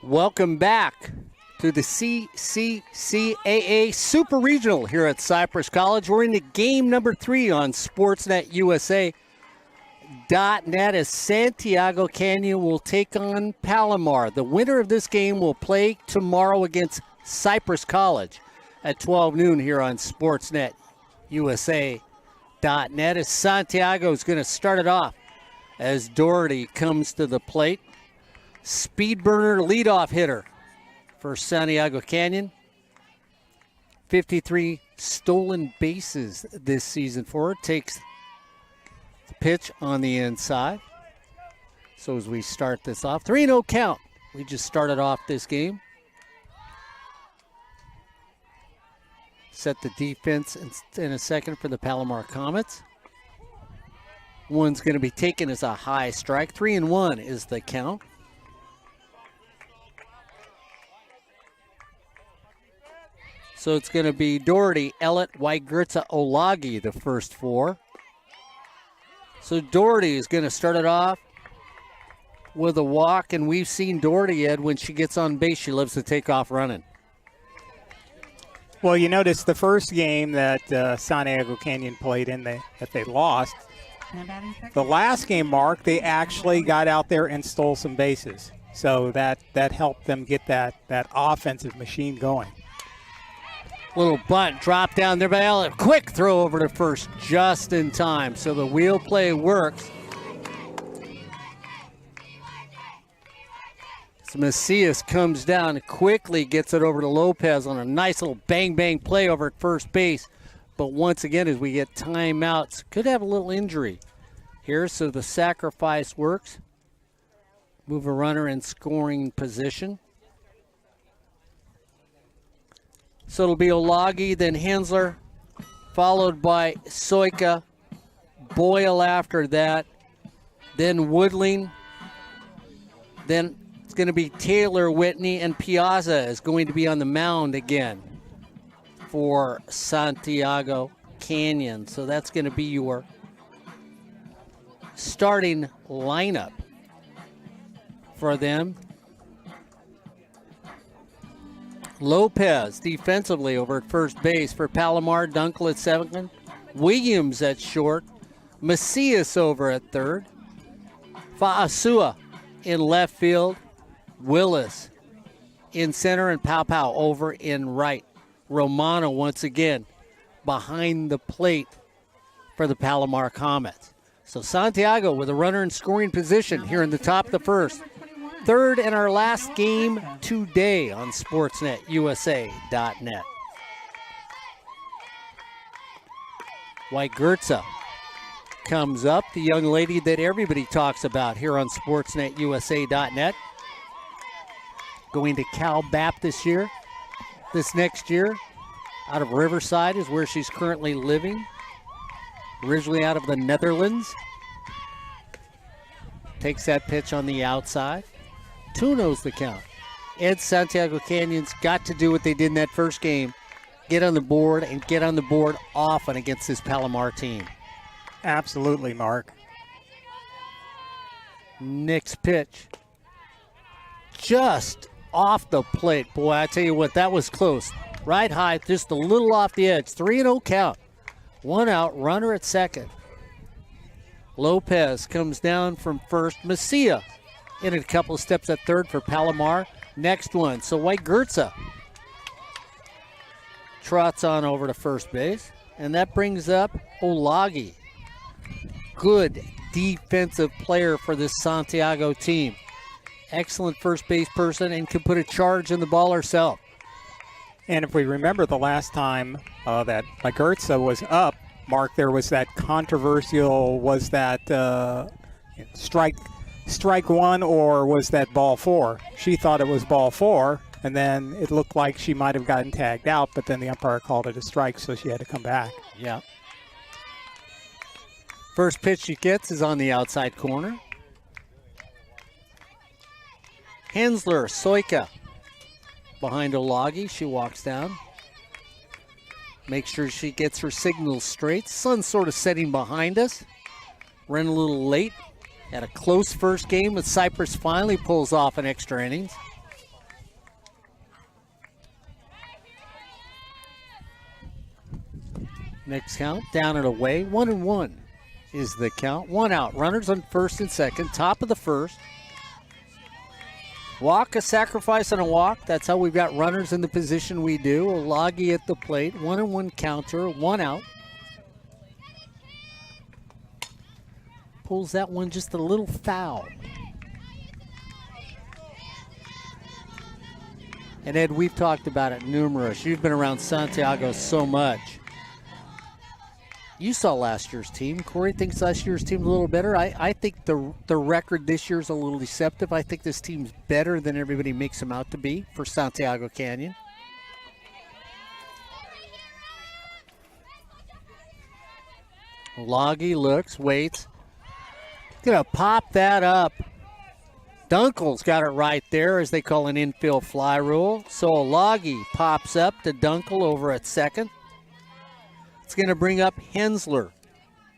Welcome back to the CCCAA Super Regional here at Cypress College. We're into game number 3 on SportsNetUSA.net as Santiago Canyon will take on Palomar. The winner of this game will play tomorrow against Cypress College at 12 noon here on SportsNetUSA.net as Santiago is going to start it off as Doherty comes to the plate. Speed burner leadoff hitter for Santiago Canyon. 53 stolen bases this season for her. Takes the pitch on the inside. So as we start this off, 3-0 count. We just started off this game. Set the defense in a second for the Palomar Comets. One's going to be taken as a high strike. 3-1 is the count. So it's going to be Doherty, Ellett, Wygertza, Olagi, the first 4. So Doherty is going to start it off with a walk, and we've seen Doherty, Ed, when she gets on base, she loves to take off running. Well, you notice the first game that Santiago Canyon played in that they lost. The last game, Mark, they actually got out there and stole some bases. So that helped them get that offensive machine going. Little bunt drop down there by Ellett. Quick throw over to first just in time. So the wheel play works. So Macias comes down and quickly gets it over to Lopez on a nice little bang-bang play over at first base. But once again, as we get timeouts, could have a little injury here. So the sacrifice works. Move a runner in scoring position. So it'll be Olagi, then Hensler, followed by Soika, Boyle after that, then Woodling, then it's going to be Taylor, Whitney, and Piazza is going to be on the mound again for Santiago Canyon. So that's going to be your starting lineup for them. Lopez defensively over at first base for Palomar. Dunkel at second. Williams at short. Macias over at third. Fa'asua in left field. Willis in center and Pau over in right. Romano once again behind the plate for the Palomar Comets. So Santiago with a runner in scoring position here in the top of the first. Third and our last game today on SportsNetUSA.net. Wygertza comes up, the young lady that everybody talks about here on SportsNetUSA.net. Going to Cal Baptist this next year. Out of Riverside is where she's currently living. Originally out of the Netherlands. Takes that pitch on the outside. 2-0's the count. Ed, Santiago Canyon's got to do what they did in that first game. Get on the board and get on the board often against this Palomar team. Absolutely, Mark. Next pitch. Just off the plate. Boy, I tell you what, that was close. Right high, just a little off the edge. 3-0 count. 1 out, runner at second. Lopez comes down from first. Macia in a couple of steps at third for Palomar. Next one, so Wygertza trots on over to first base. And that brings up Olagi. Good defensive player for this Santiago team. Excellent first base person and can put a charge in the ball herself. And if we remember the last time that Wygertza was up, Mark, there was that controversial, was that strike one or was that ball 4? She thought it was ball 4, and then it looked like she might have gotten tagged out, but then the umpire called it a strike, so she had to come back. Yeah. First pitch she gets is on the outside corner. Hensler, Soika behind Olagi. She walks down. Make sure she gets her signals straight. Sun's sort of setting behind us. Ran a little late. Had a close first game, but Cypress finally pulls off an extra innings. Next count, down and away, 1-1 is the count. One out, runners on first and second, top of the first. Walk, a sacrifice, and a walk. That's how we've got runners in the position we do. Olagi at the plate, 1-1 counter, one out. Pulls that one just a little foul. And Ed, we've talked about it numerous. You've been around Santiago so much. You saw last year's team. Corey thinks last year's team's a little better. I think the record this year's a little deceptive. I think this team's better than everybody makes them out to be for Santiago Canyon. Loggy looks, waits. Gonna pop that up. Dunkel's got it right there, as they call an infield fly rule. So Loggy pops up to Dunkel over at second. It's going to bring up Hensler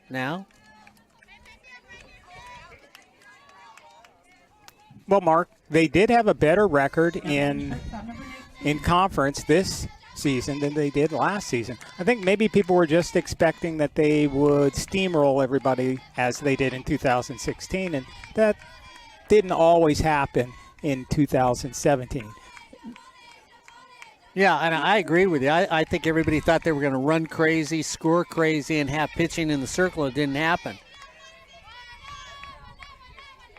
now. Well, Mark, they did have a better record in conference this season than they did last season. I think maybe people were just expecting that they would steamroll everybody as they did in 2016, and that didn't always happen in 2017. Yeah, and I agree with you. I think everybody thought they were going to run crazy, score crazy, and have pitching in the circle. It didn't happen.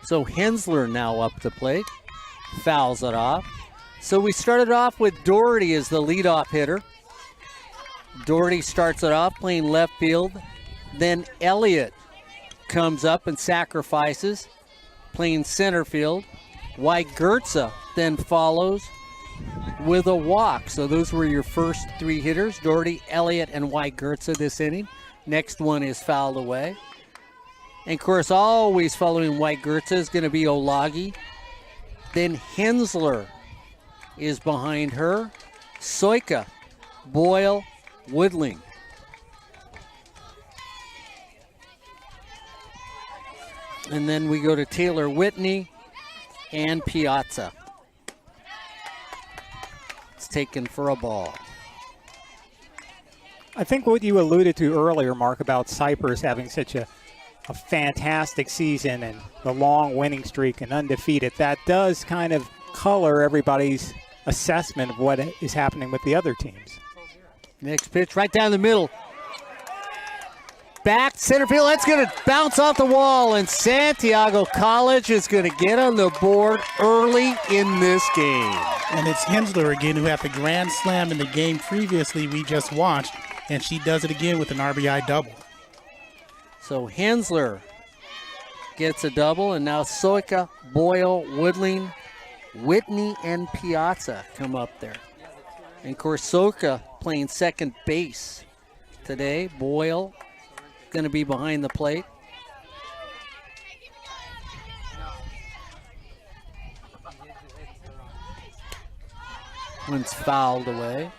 So Hensler now up the plate. Fouls it off. So we started off with Doherty as the leadoff hitter. Doherty starts it off playing left field. Then Elliott comes up and sacrifices, playing center field. Wygertza then follows with a walk. So those were your first three hitters, Doherty, Elliott, and Wygertza this inning. Next one is fouled away. And, of course, always following Wygertza is going to be Olagi. Then Hensler is behind her. Soika, Boyle, Woodling. And then we go to Taylor Whitney and Piazza. It's taken for a ball. I think what you alluded to earlier, Mark, about Cypress having such a fantastic season and the long winning streak and undefeated, that does kind of color everybody's assessment of what is happening with the other teams. Next pitch right down the middle. Back center field, that's going to bounce off the wall, and Santiago College is going to get on the board early in this game. And it's Hensler again, who had the grand slam in the game previously we just watched, and she does it again with an RBI double. So Hensler gets a double, and now Soika, Boyle, Woodling, Whitney, and Piazza come up there. And of course, Soika playing second base today. Boyle going to be behind the plate. One's fouled away.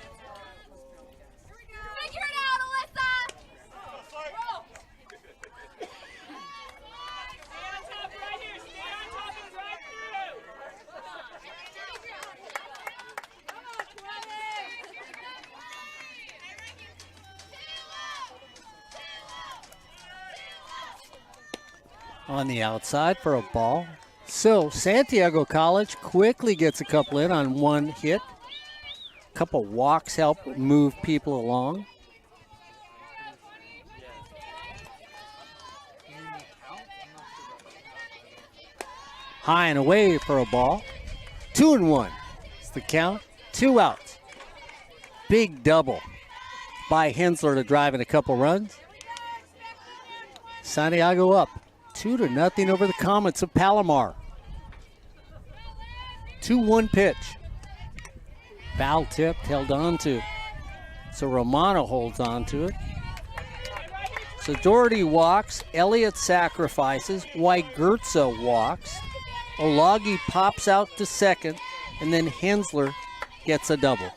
On the outside for a ball. So Santiago College quickly gets a couple in on one hit. A couple walks help move people along. High and away for a ball. 2-1. It's the count. 2 outs. Big double by Hensler to drive in a couple runs. Santiago up 2-0 over the Comets of Palomar. 2-1 pitch. Foul tipped, held on to. So Romano holds on to it. So Doherty walks, Elliott sacrifices, Wygertza walks, Olagi pops out to second, and then Hensler gets a double.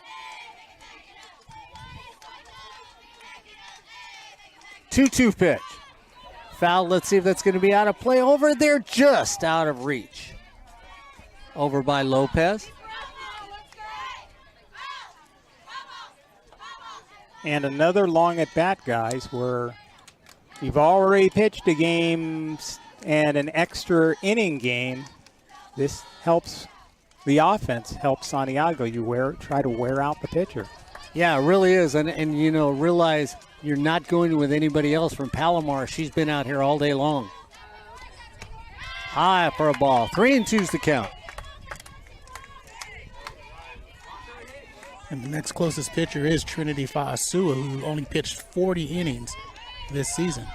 2-2 pitch. Foul, let's see if that's going to be out of play. Over there, just out of reach. Over by Lopez. And another long at bat, guys, where you've already pitched a game and an extra inning game. This helps the offense, helps Santiago. You try to wear out the pitcher. Yeah, it really is. And you know, realize you're not going with anybody else from Palomar. She's been out here all day long. High for a ball. 3-2's the count. And the next closest pitcher is Trinity Fa'asua, who only pitched 40 innings this season.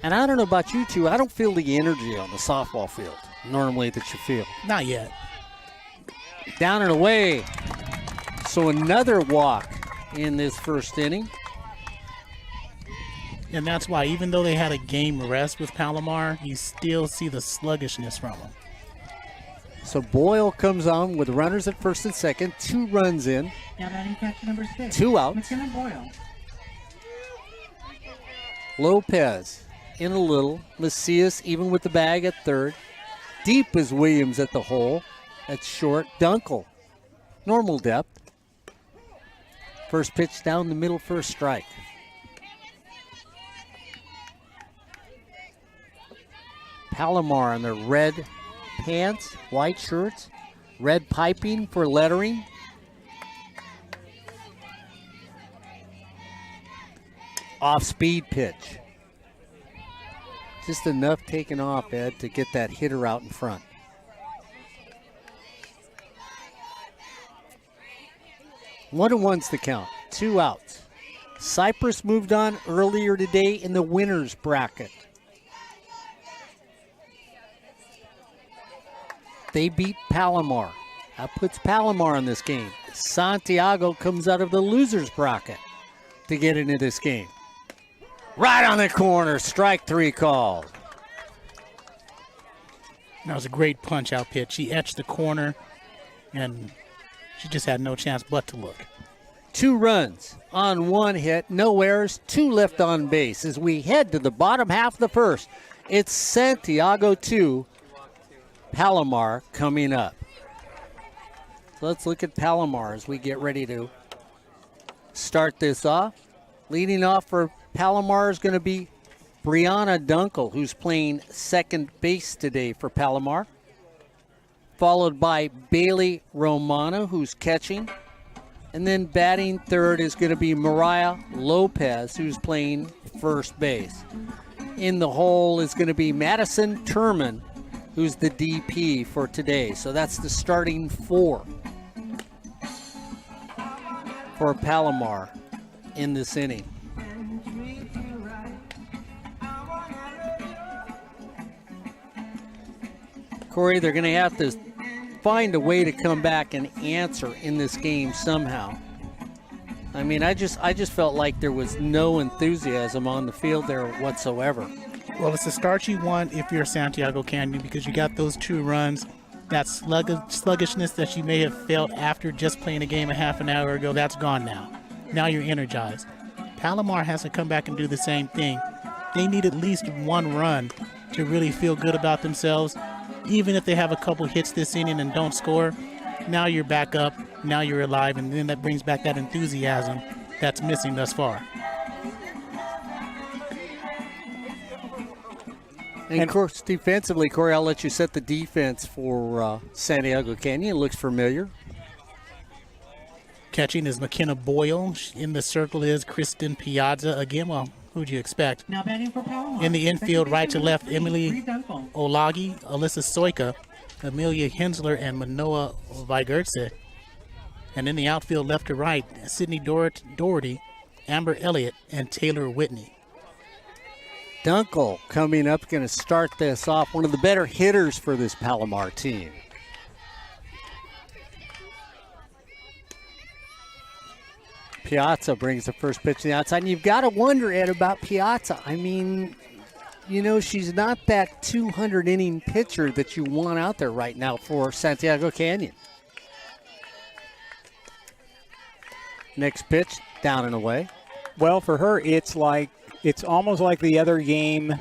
And I don't know about you two, I don't feel the energy on the softball field normally that you feel. Not yet. Down and away. So another walk in this first inning. And that's why, even though they had a game rest with Palomar, you still see the sluggishness from them. So Boyle comes on with runners at first and second, 2 runs in, Now batting catch number 6. 2 outs. McKenna Boyle. Lopez in a little. Macias even with the bag at third. Deep is Williams at the hole. At short, Dunkel. Normal depth. First pitch down the middle for a strike. Palomar in their red pants, white shirts, red piping for lettering. Off-speed pitch. Just enough taken off, Ed, to get that hitter out in front. One and one's the count. 2 outs. Cypress moved on earlier today in the winners bracket. They beat Palomar. That puts Palomar in this game. Santiago comes out of the losers bracket to get into this game. Right on the corner, strike 3 called. That was a great punch-out pitch. She etched the corner, and she just had no chance but to look. 2 runs on 1 hit, no errors, 2 left on base. As we head to the bottom half of the first, it's Santiago 2, Palomar coming up. So let's look at Palomar as we get ready to start this off. Leading off for Palomar is going to be Brianna Dunkel, who's playing second base today for Palomar. Followed by Bailey Romano, who's catching. And then batting third is going to be Mariah Lopez, who's playing first base. In the hole is going to be Madison Turman, who's the DP for today. So that's the starting 4 for Palomar in this inning. Corey, they're going to have to find a way to come back and answer in this game somehow. I mean, I just felt like there was no enthusiasm on the field there whatsoever. Well, it's the start you want if you're Santiago Canyon, because you got those 2 runs. That sluggishness that you may have felt after just playing a game a half an hour ago, that's gone now. Now you're energized. Palomar has to come back and do the same thing. They need at least 1 run to really feel good about themselves. Even if they have a couple hits this inning and don't score, now you're back up, now you're alive, and then that brings back that enthusiasm that's missing thus far. And of course, defensively, Corey, I'll let you set the defense for Santiago Canyon. It looks familiar. Catching is McKenna Boyle. In the circle is Kristen Piazza. Again, well, who'd you expect? Now batting for Palomar. In the infield, right to left, Emily Dunkel. Olagi, Alyssa Soika, Amelia Hensler, and Manoa Vigurtse. And in the outfield, left to right, Sydney Doherty, Amber Elliott, and Taylor Whitney. Dunkel coming up, going to start this off. One of the better hitters for this Palomar team. Piazza brings the first pitch to the outside. And you've got to wonder, Ed, about Piazza. I mean, you know, she's not that 200-inning pitcher that you want out there right now for Santiago Canyon. Next pitch, down and away. Well, for her, it's almost like the other game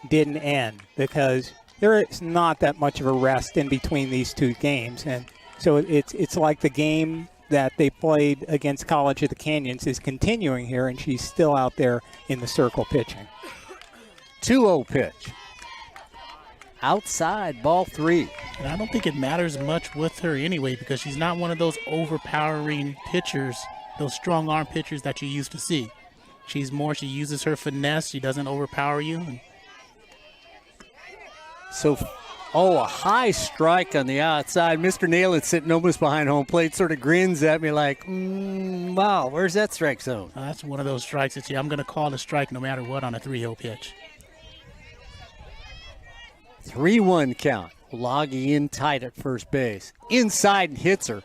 didn't end, because there is not that much of a rest in between these 2 games. And so it's like the game that they played against College of the Canyons is continuing here, and she's still out there in the circle pitching. 2-0 pitch. Outside, ball 3. And I don't think it matters much with her anyway because she's not one of those overpowering pitchers, those strong arm pitchers that you used to see. She uses her finesse. She doesn't overpower you. So, a high strike on the outside. Mr. Neyland sitting almost behind home plate, sort of grins at me like, wow, where's that strike zone? That's one of those strikes that I'm going to call a strike no matter what on a 3-0 pitch. 3-1 count. Loggy in tight at first base. Inside and hits her.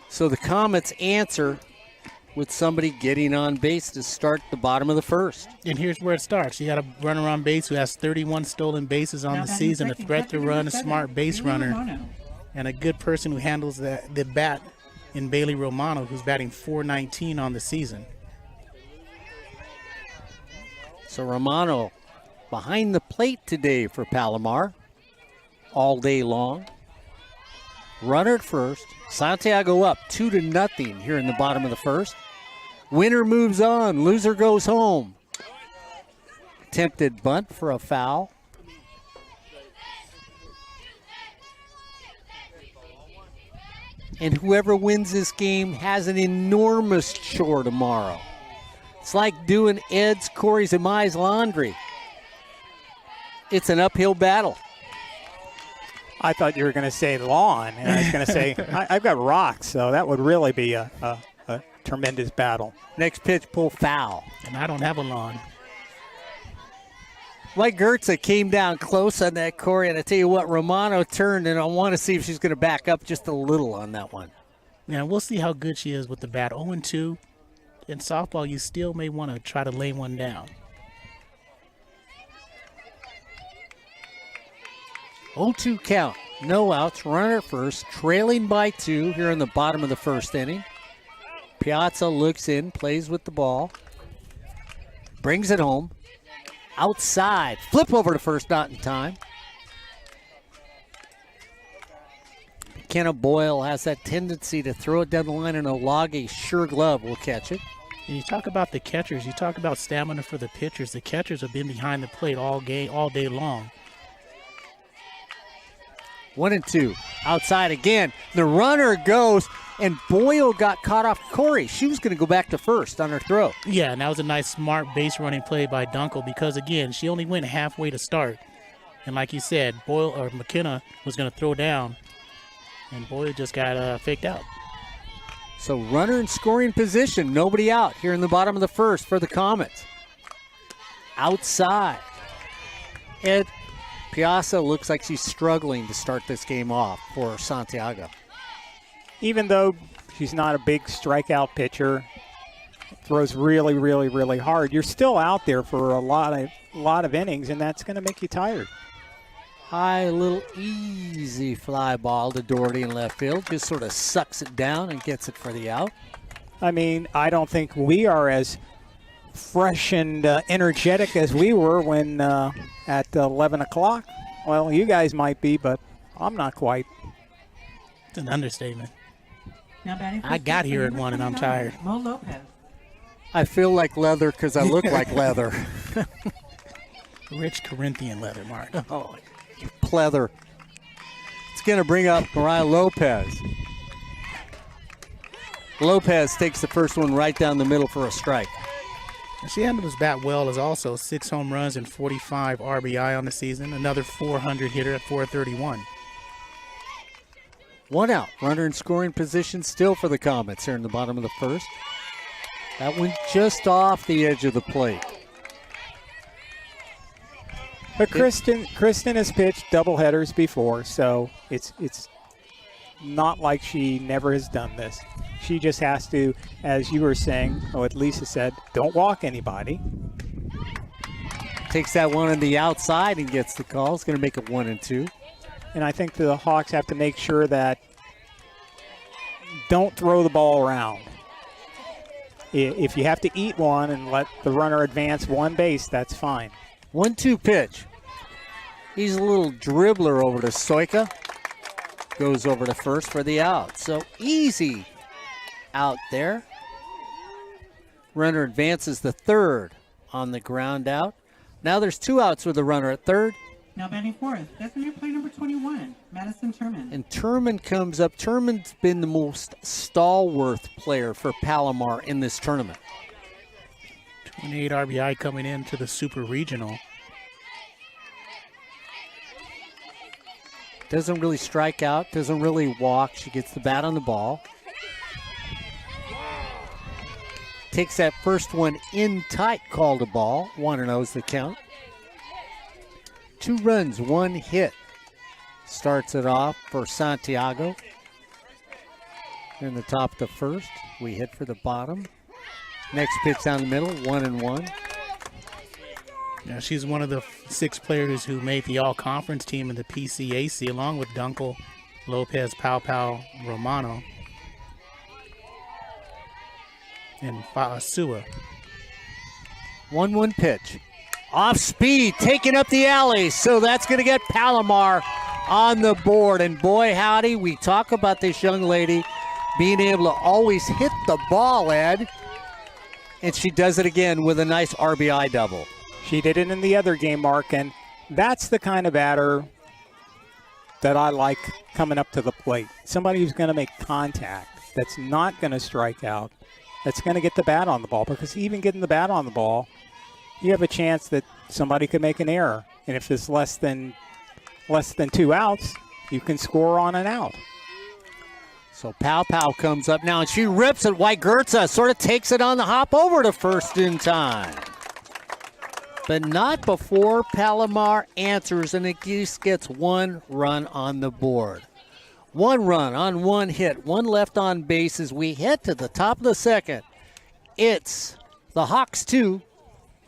So the Comets answer with somebody getting on base to start the bottom of the first. And here's where it starts. You got a runner on base who has 31 stolen bases on the season, a threat to run, a smart base runner, and a good person who handles the bat in Bailey Romano, who's batting .419 on the season. So Romano behind the plate today for Palomar all day long. Runner at first. Santiago up 2-0 here in the bottom of the first. Winner moves on. Loser goes home. Attempted bunt for a foul. And whoever wins this game has an enormous chore tomorrow. It's like doing Ed's, Corey's, and Mai's laundry. It's an uphill battle. I thought you were going to say lawn, and I was going to say I've got rocks, so that would really be a tremendous battle. Next pitch, pull foul. And I don't have a lawn. Mike Gertza came down close on that, Corey, and I tell you what, Romano turned, and I want to see if she's going to back up just a little on that one. Yeah, we'll see how good she is with the bat. 0-2. In softball, you still may want to try to lay one down. 0-2 count. No outs. Runner first. Trailing by 2 here in the bottom of the first inning. Piazza looks in, plays with the ball. Brings it home. Outside. Flip over to first, not in time. McKenna Boyle has that tendency to throw it down the line, and Olage sure glove will catch it. And you talk about the catchers. You talk about stamina for the pitchers. The catchers have been behind the plate all day long. 1-2. Outside again. The runner goes, and Boyle got caught off Corey. She was going to go back to first on her throw. Yeah, and that was a nice, smart base running play by Dunkel because, again, she only went halfway to start. And like you said, McKenna was going to throw down, and Boyle just got faked out. So runner in scoring position. Nobody out here in the bottom of the first for the Comets. Outside. Ed Piazza looks like she's struggling to start this game off for Santiago. Even though she's not a big strikeout pitcher, throws really, really, really hard, you're still out there for a lot of innings, and that's going to make you tired. High, little easy fly ball to Doherty in left field. Just sort of sucks it down and gets it for the out. I mean, I don't think we are as fresh and energetic as we were when at 11 o'clock. Well, you guys might be, but I'm not quite. It's an understatement. Now batting I got here at 1 and I'm tired. Mo Lopez. I feel like leather because I look like leather. Rich Corinthian leather, Mark. Oh, you pleather. It's going to bring up Mariah Lopez. Lopez takes the first one right down the middle for a strike. She handled his bat well as also 6 home runs and 45 RBI on the season. Another 400 hitter at .431. 1 out. Runner in scoring position still for the Comets here in the bottom of the first. That went just off the edge of the plate. But Kristen has pitched doubleheaders before, so it's not like she never has done this. She just has to, as you were saying, or at Lisa said, don't walk anybody. Takes that one on the outside and gets the call. It's going to make it 1-2. And I think the Hawks have to make sure that don't throw the ball around. If you have to eat one and let the runner advance one base, that's fine. 1-2 pitch. He's a little dribbler over to Soika. goes over to first for the out. So easy out there. Runner advances the third on the ground out. Now there's 2 outs with the runner at third. Now batting fourth, designated play number 21, Madison Turman. And Turman comes up. Turman's been the most stalwart player for Palomar in this tournament. 28 RBI coming into the Super Regional. Doesn't really strike out, doesn't really walk. She gets the bat on the ball. Takes that first one in tight, called a ball. 1-0 is the count. 2 runs, 1 hit. Starts it off for Santiago. In the top of the first, we hit for the bottom. Next pitch down the middle, 1-1. Yeah, she's one of the 6 players who made the all-conference team in the PCAC, along with Dunkel, Lopez, Pau, Romano, and Faasua. 1-1 pitch. Off speed, taking up the alley. So that's going to get Palomar on the board. And boy, howdy, we talk about this young lady being able to always hit the ball, Ed. And she does it again with a nice RBI double. She did it in the other game, Mark, and that's the kind of batter that I like coming up to the plate. Somebody who's going to make contact, that's not going to strike out, that's going to get the bat on the ball, because even getting the bat on the ball, you have a chance that somebody could make an error. And if there's less than 2 outs, you can score on an out. So Pau comes up now, and she rips it. White Gertza sort of takes it on the hop over to first in time. But not before Palomar answers, and it just gets 1 run on the board. 1 run on 1 hit, 1 left on base as we head to the top of the second. It's the Hawks 2,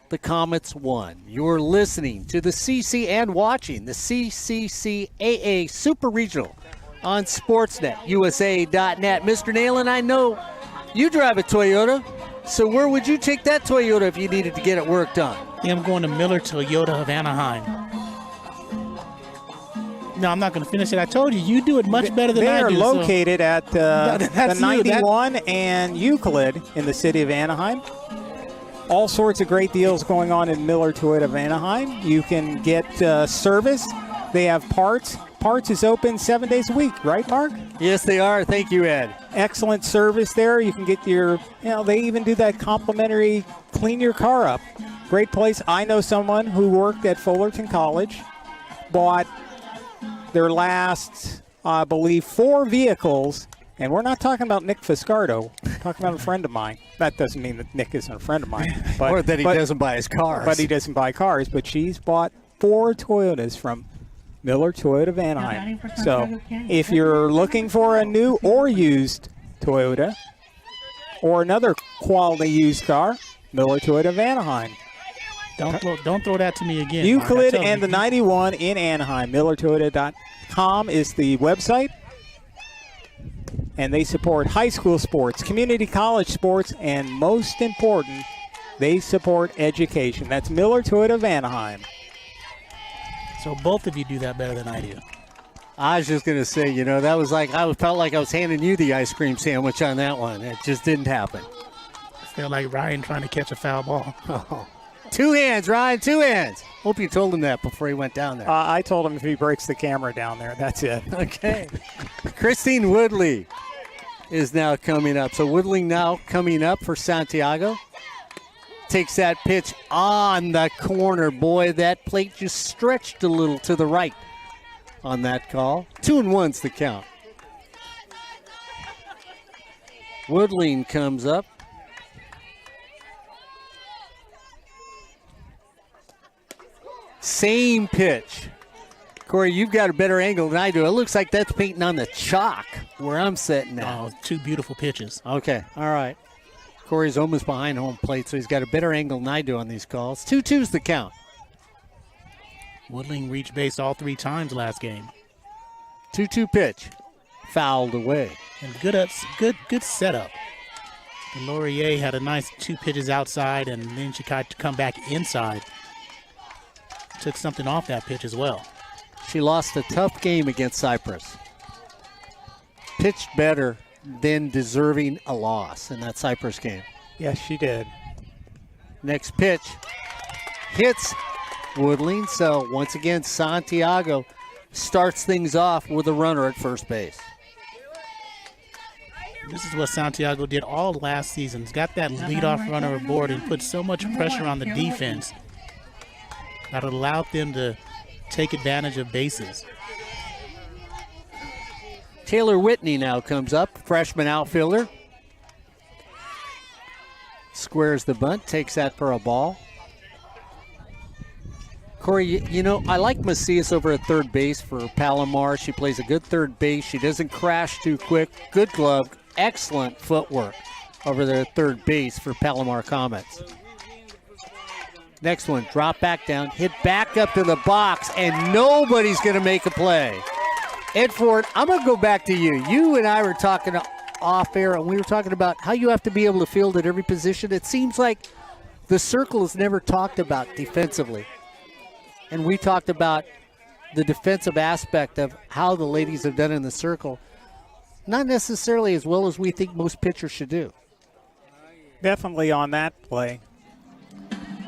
the Comets 1. You're listening to the and watching the CCCAA Super Regional on Sportsnet, USA.net. Mr. Neyland, I know you drive a Toyota, so where would you take that Toyota if you needed to get it work done? Yeah, I'm going to Miller Toyota of Anaheim. No, I'm not going to finish it. I told you, you do it much better than I do. They are located at the that's 91 and Euclid in the city of Anaheim. All sorts of great deals going on in Miller Toyota of Anaheim. You can get service. They have parts. Parts is open 7 days a week, right, Mark? Yes, they are. Thank you, Ed. Excellent service there. You can get your, they even do that complimentary clean your car up. Great place. I know someone who worked at Fullerton College, bought their last, I believe, 4 vehicles, and we're not talking about Nick Fiscardo. We're talking about a friend of mine. That doesn't mean that Nick isn't a friend of mine. But, or that he doesn't buy his cars. But he doesn't buy cars. But she's bought 4 Toyotas from Miller Toyota of Anaheim. So if you're looking for a new or used Toyota or another quality used car, Miller Toyota of Anaheim. Don't throw that to me again. Euclid and the 91 in Anaheim. MillerToyota.com is the website. And they support high school sports, community college sports, and most important, they support education. That's Miller Toyota of Anaheim. So both of you do that better than I do. I was just going to say, that was like, I felt like I was handing you the ice cream sandwich on that one. It just didn't happen. I feel like Ryan trying to catch a foul ball. Oh. 2 hands, Ryan, 2 hands. Hope you told him that before he went down there. I told him if he breaks the camera down there, that's it. Okay. Christine Woodley is now coming up. So Woodley now coming up for Santiago. Takes that pitch on the corner. Boy, that plate just stretched a little to the right on that call. 2-1's the count. Woodling comes up. Same pitch. Corey, you've got a better angle than I do. It looks like that's painting on the chalk where I'm sitting now. Oh, 2 beautiful pitches. Okay, all right. Corey's almost behind home plate, so he's got a better angle than I do on these calls. 2-2's the count. Woodling reached base all 3 times last game. 2-2 pitch. Fouled away. And good setup. And Laurier had a nice 2 pitches outside, and then she tried to come back inside. Took something off that pitch as well. She lost a tough game against Cypress. pitched better than deserving a loss in that Cypress game. Yes, she did. Next pitch hits Woodling. So once again, Santiago starts things off with a runner at first base. This is what Santiago did all last season. He's got that leadoff runner aboard and put so much pressure on the defense that allowed them to take advantage of bases. Taylor Whitney now comes up, freshman outfielder. Squares the bunt, takes that for a ball. Corey, you know, I like Macias over at third base for Palomar. She plays a good third base. She doesn't crash too quick. Good glove, excellent footwork over there at third base for Palomar Comets. Next one, drop back down, hit back up to the box, and nobody's going to make a play. Ed Ford, I'm going to go back to you. You and I were talking off air, and we were talking about how you have to be able to field at every position. It seems like the circle is never talked about defensively. And we talked about the defensive aspect of how the ladies have done in the circle. Not necessarily as well as we think most pitchers should do. Definitely on that play.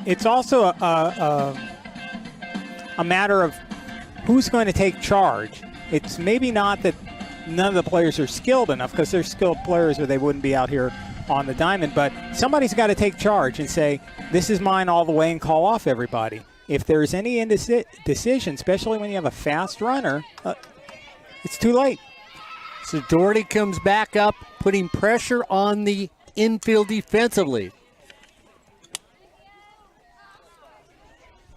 It's also a matter of who's going to take charge. It's maybe not that none of the players are skilled enough, because they're skilled players or they wouldn't be out here on the diamond, but somebody's got to take charge and say, this is mine all the way, and call off everybody. If there's any indecision, especially when you have a fast runner, it's too late. So Doherty comes back up, putting pressure on the infield defensively.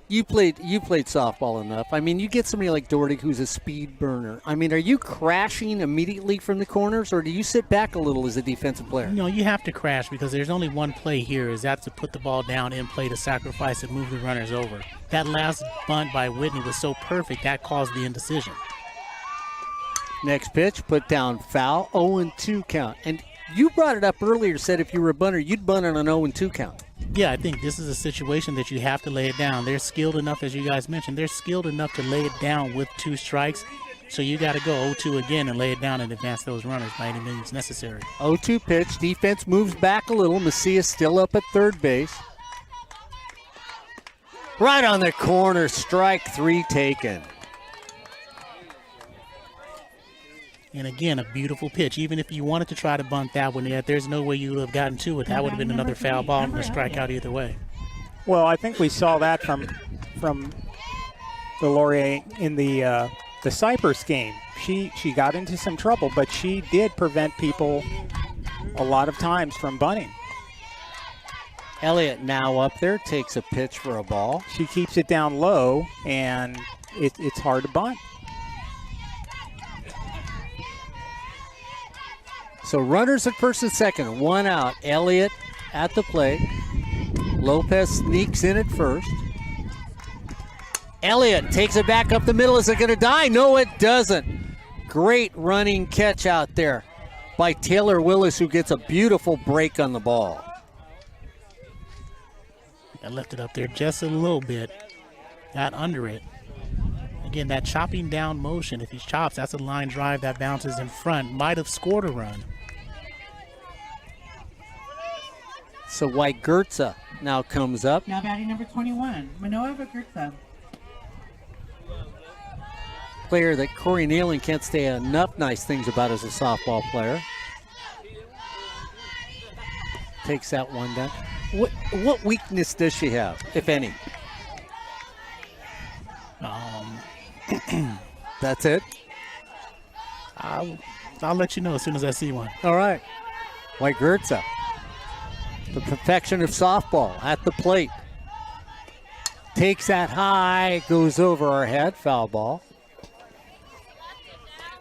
You played softball enough. I mean, you get somebody like Doherty who's a speed burner. I mean, are you crashing immediately from the corners, or do you sit back a little as a defensive player? No, you have to crash, because there's only one play here, is that to put the ball down in play to sacrifice and move the runners over. That last bunt by Whitney was so perfect, that caused the indecision. Next pitch, put down foul, 0-2 count. And you brought it up earlier, said if you were a bunter, you'd bunt on an 0-2 count. Yeah, I think this is a situation that you have to lay it down. They're skilled enough, as you guys mentioned, they're skilled enough to lay it down with 2 strikes. So you got to go 0-2 again and lay it down and advance those runners by any means necessary. 0-2 pitch, defense moves back a little. Macias still up at third base. Right on the corner, strike 3 taken. And again, a beautiful pitch. Even if you wanted to try to bunt that one, there's no way you would have gotten to it. That would have been another foul ball and a strikeout either way. Well, I think we saw that from the Laurier in the Cypress game. She got into some trouble, but she did prevent people a lot of times from bunting. Elliott now up there, takes a pitch for a ball. She keeps it down low, and it's hard to bunt. So runners at first and second, 1 out. Elliott at the plate. Lopez sneaks in at first. Elliott takes it back up the middle. Is it going to die? No, it doesn't. Great running catch out there by Taylor Willis, who gets a beautiful break on the ball. I left it up there just a little bit. Got under it. Again, that chopping down motion, if he chops, that's a line drive that bounces in front. Might have scored a run. So White Gertza now comes up. Now batting number 21, Manoa Vigurza. Player that Corey Neyland can't say enough nice things about as a softball player. Takes that one down. What weakness does she have, if any? That's it? I'll let you know as soon as I see one. All right. White Gertza. The perfection of softball at the plate. Takes that high, goes over our head, foul ball.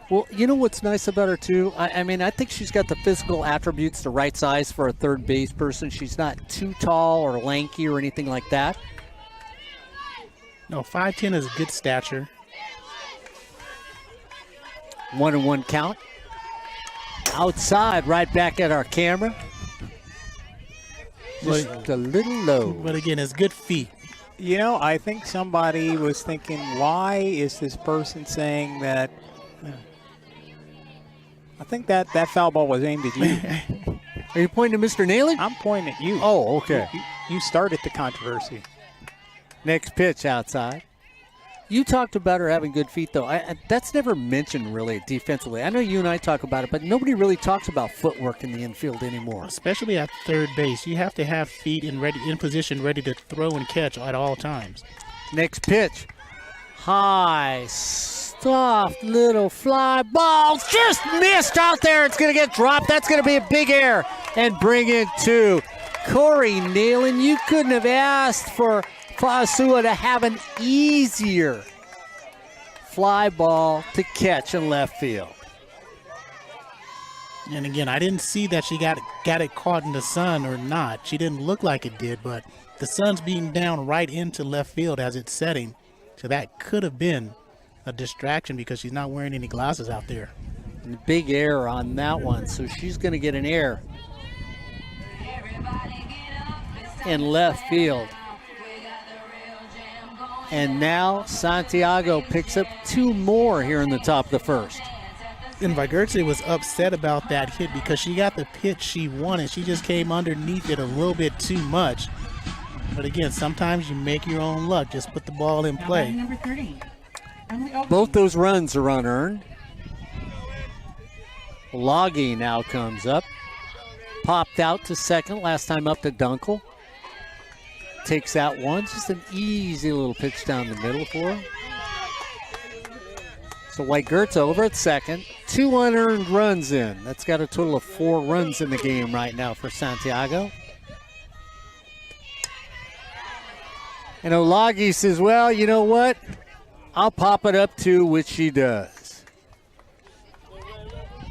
Well, you know what's nice about her, too? I mean, I think she's got the physical attributes the right size for a third base person. She's not too tall or lanky or anything like that. No, 5'10" is good stature. 1-1 count. Outside, right back at our camera. Just a little low. But again, it's good feet. You know, I think somebody was thinking, why is this person saying that I think that foul ball was aimed at you. Are you pointing to Mr. Neyland? I'm pointing at you. Oh, okay. You started the controversy. Next pitch outside. You talked about her having good feet, though. That's never mentioned really defensively. I know you and I talk about it, but nobody really talks about footwork in the infield anymore. Especially at third base. You have to have feet in position ready to throw and catch at all times. Next pitch. High, soft little fly ball. Just missed out there. It's going to get dropped. That's going to be a big error. And bring in two. Corey Neyland, you couldn't have asked for Fa'asua to have an easier fly ball to catch in left field. And again, I didn't see that she got it caught in the sun or not. She didn't look like it did, but the sun's being down right into left field as it's setting. So that could have been a distraction because she's not wearing any glasses out there. And a big error on that one, so she's going to get an error in left field. And now Santiago picks up two more here in the top of the first. And Vigurce was upset about that hit because she got the pitch she wanted. She just came underneath it a little bit too much. But again, sometimes you make your own luck. Just put the ball in play. Number 30. Both those runs are unearned. Loggy now comes up. Popped out to second, last time up to Dunkel. Takes that one. Just an easy little pitch down the middle for him. So White-Gertz over at second. Two unearned runs in. That's got a total of 4 runs in the game right now for Santiago. And Olagi says, well, you know what? I'll pop it up too, which she does.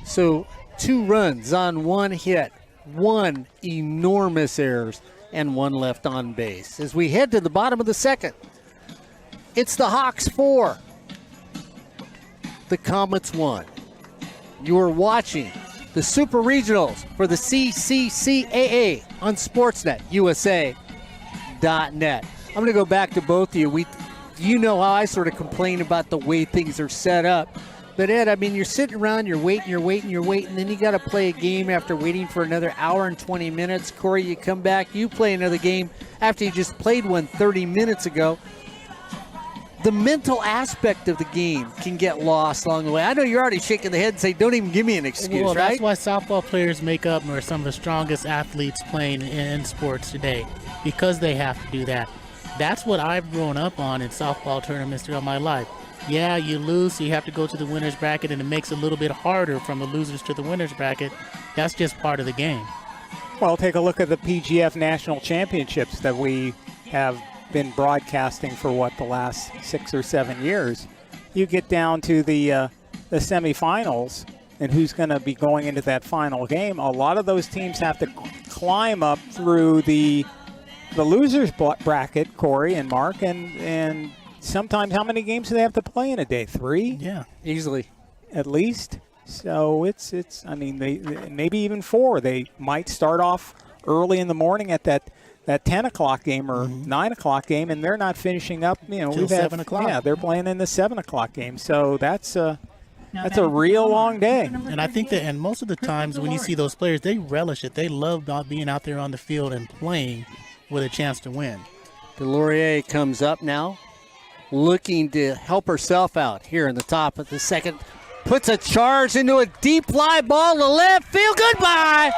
So 2 runs on 1 hit. 1 enormous errors. And 1 left on base. As we head to the bottom of the second, it's the Hawks 4. The Comets 1. You are watching the Super Regionals for the CCCAA on Sportsnet USA.net. I'm going to go back to both of you. You know how I sort of complain about the way things are set up. But Ed, I mean, you're sitting around, you're waiting, and then you got to play a game after waiting for another hour and 20 minutes. Corey, you come back, you play another game after you just played one 30 minutes ago. The mental aspect of the game can get lost along the way. I know you're already shaking the head and saying, don't even give me an excuse, well, right? That's why softball players make up or some of the strongest athletes playing in sports today, because they have to do that. That's what I've grown up on in softball tournaments throughout my life. Yeah, you lose, so you have to go to the winner's bracket, and it makes it a little bit harder from the losers to the winner's bracket. That's just part of the game. Well, take a look at the PGF National Championships that we have been broadcasting for, the last 6 or 7 years. You get down to the semifinals, and who's going to be going into that final game. A lot of those teams have to climb up through the losers bracket, Corey and Mark, and sometimes how many games do they have to play in a day? 3? Yeah, easily. At least. So it's I mean, they maybe even 4. They might start off early in the morning at that 10 o'clock game or 9 o'clock game, and they're not finishing up, till 7 o'clock. Yeah, they're playing in the 7 o'clock game. So that's a real long day. And I think that, and most of the times when you see those players, they relish it. They love being out there on the field and playing with a chance to win. Delorier comes up now, looking to help herself out here in the top of the second. Puts a charge into a deep fly ball to left field. Goodbye.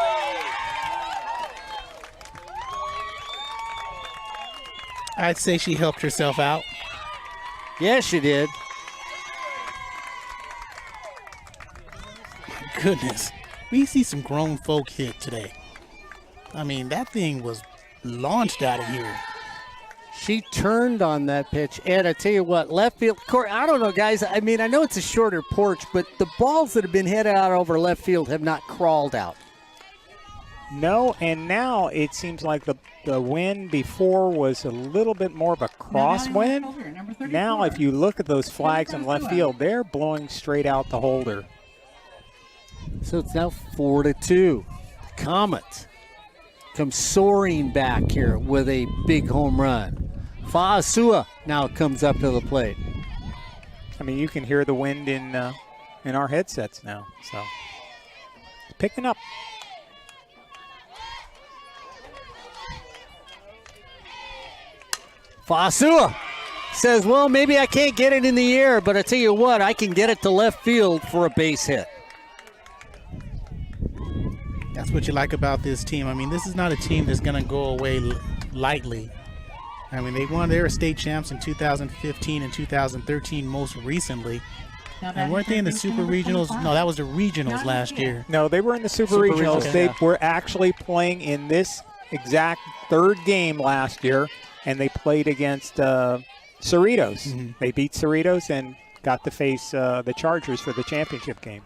I'd say she helped herself out. Yes, she did. My goodness. We see some grown folk hit today. I mean, that thing was launched out of here. She turned on that pitch. Ed, I tell you what, left field. Corey, I don't know, guys. I mean, I know it's a shorter porch, but the balls that have been hit out over left field have not crawled out. No, and now it seems like the wind before was a little bit more of a crosswind. Now, if you look at those flags in left field, they're blowing straight out the holder. So it's now 4-2. The Comets come soaring back here with a big home run. Fa'asua now comes up to the plate. I mean, you can hear the wind in our headsets now. So picking up. Fasua says, well, maybe I can't get it in the air, but I tell you what, I can get it to left field for a base hit. That's what you like about this team. I mean, this is not a team that's going to go away lightly. I mean, they were state champs in 2015 and 2013 most recently. And weren't they in the Super Regionals? No, that was the Regionals last year. No, they were in the Super Regionals. Okay. They were actually playing in this exact third game last year, and they played against Cerritos. Mm-hmm. They beat Cerritos and got to face the Chargers for the championship game.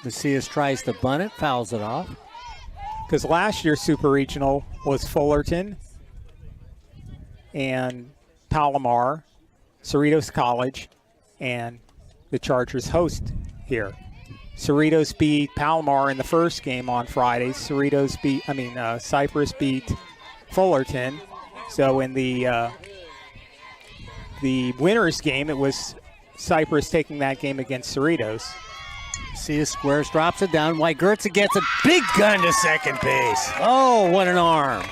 Macias tries to bunt it, fouls it off. Because last year's Super Regional was Fullerton and Palomar, Cerritos College, and the Chargers host here. Cerritos beat Palomar in the first game on Friday. Cypress beat Fullerton. So in the winners game, it was Cypress taking that game against Cerritos. Macias squares, drops it down. Wygertza gets a big gun to second base. Oh, what an arm.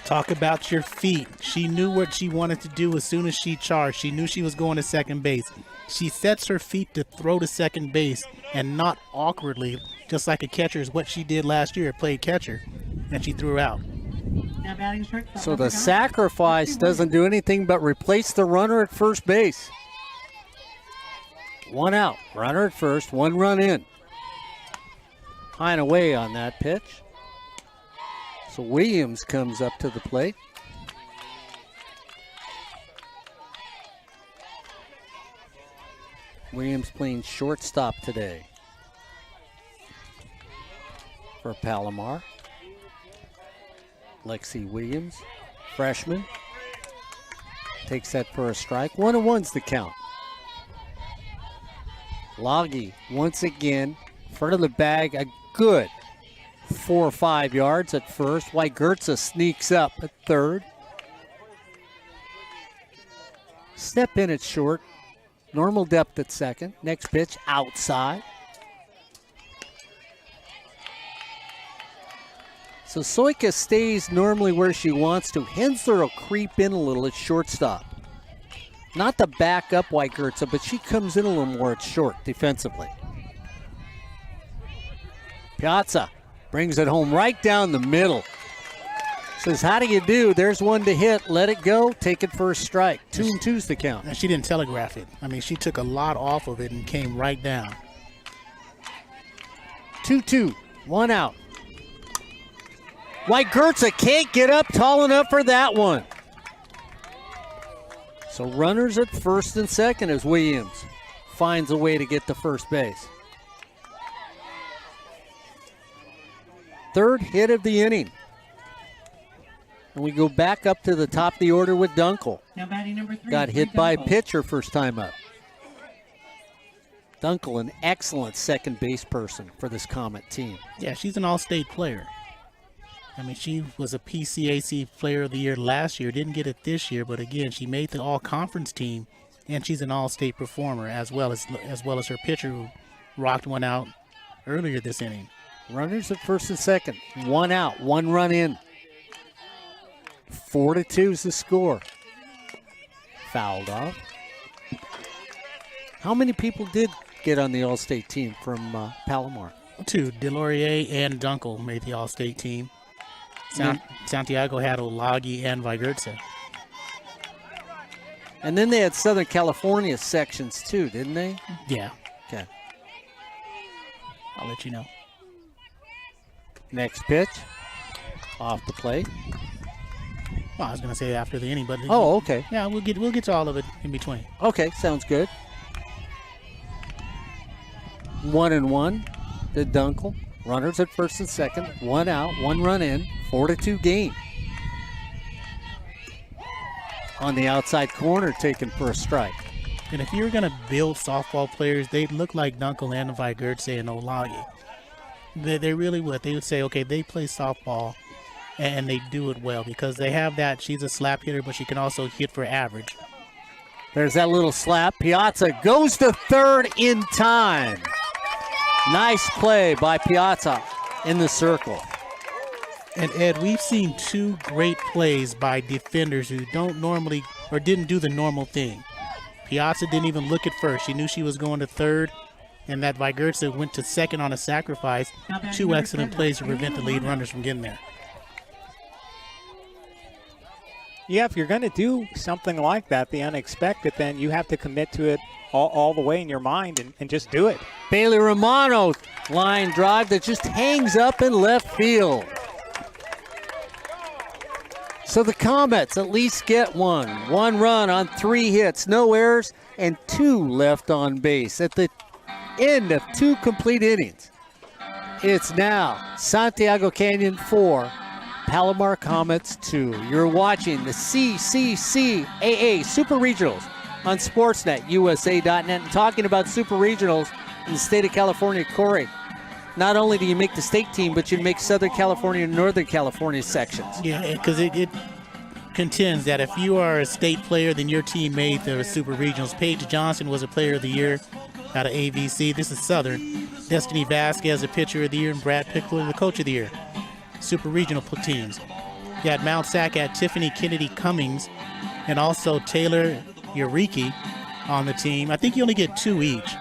Talk about your feet. She knew what she wanted to do as soon as she charged. She knew she was going to second base. She sets her feet to throw to second base and not awkwardly, just like a catcher is what she did last year, played catcher, and she threw out. Now batting shortstop. So the sacrifice doesn't do anything but replace the runner at first base. One out, runner at first, 1 run in. High and away on that pitch. So Williams comes up to the plate. Williams playing shortstop today for Palomar. Lexi Williams, freshman, takes that for a strike. 1-1's the count. Loggy once again, front of the bag, a good 4 or 5 yards at first. Wygertza sneaks up at third. Step in at short. Normal depth at second. Next pitch outside. So Soika stays normally where she wants to. Hensler will creep in a little at shortstop. Not to back up Wygertza, but she comes in a little more at short defensively. Piazza brings it home right down the middle. Says, how do you do? There's one to hit. Let it go. Take it for a strike. 2-2's the count. And she didn't telegraph it. I mean, she took a lot off of it and came right down. 2-2. 1 out. Wygertza can't get up tall enough for that one. So runners at first and second as Williams finds a way to get to first base. Third hit of the inning. And we go back up to the top of the order with Dunkel. Now batting number 3. Got hit by a pitcher first time up. Dunkel, an excellent second base person for this Comet team. Yeah, she's an all-state player. I mean, she was a PCAC Player of the Year last year. Didn't get it this year, but again, she made the all-conference team, and she's an all-state performer as well as her pitcher who rocked one out earlier this inning. Runners at first and second. 1 out, 1 run in. 4-2 is the score. Fouled off. How many people did get on the all-state team from Palomar? 2. Delorier and Dunkel made the all-state team. Santiago had Olagi and Wygertza. And then they had Southern California sections too, didn't they? Yeah, Okay. I'll let you know. Next pitch. Off the plate. Well, I was going to say after the inning, but Oh, okay. yeah, we'll get to all of it in between. Okay, sounds good. 1-1 to Dunkel. Runners at first and second. 1 out, 1 run in. 4-2 game. On the outside corner, taken for a strike. And if you were going to build softball players, they'd look like Dunkel and Wygertza and Olagi. They really would. They would say, okay, they play softball, and they do it well because they have that. She's a slap hitter, but she can also hit for average. There's that little slap. Piazza goes to third in time. Nice play by Piazza in the circle. And Ed, we've seen two great plays by defenders who don't normally or didn't do the normal thing. Piazza didn't even look at first. She knew she was going to third, and that Vigurtsa went to second on a sacrifice. Two excellent plays to prevent the lead runners from getting there. Yeah, if you're going to do something like that, the unexpected, then you have to commit to it all the way in your mind and just do it. Bailey Romano line drive that just hangs up in left field. So the Comets at least get one. One run on 3 hits, no errors, and 2 left on base at the end of 2 complete innings. It's now Santiago Canyon 4, Palomar Comets 2. You're watching the CCCAA Super Regionals on Sportsnet, USA.net, and talking about Super Regionals in the state of California. Corey, not only do you make the state team, but you make Southern California and Northern California sections. Yeah, because it contends that if you are a state player, then your team made the Super Regionals. Paige Johnson was a player of the year out of AVC. This is Southern. Destiny Vasquez, a pitcher of the year, and Brad Pickler, the coach of the year. Super Regional teams. You had Mount Sac at Tiffany Kennedy Cummings and also Taylor Uriki on the team. I think you only get 2 each.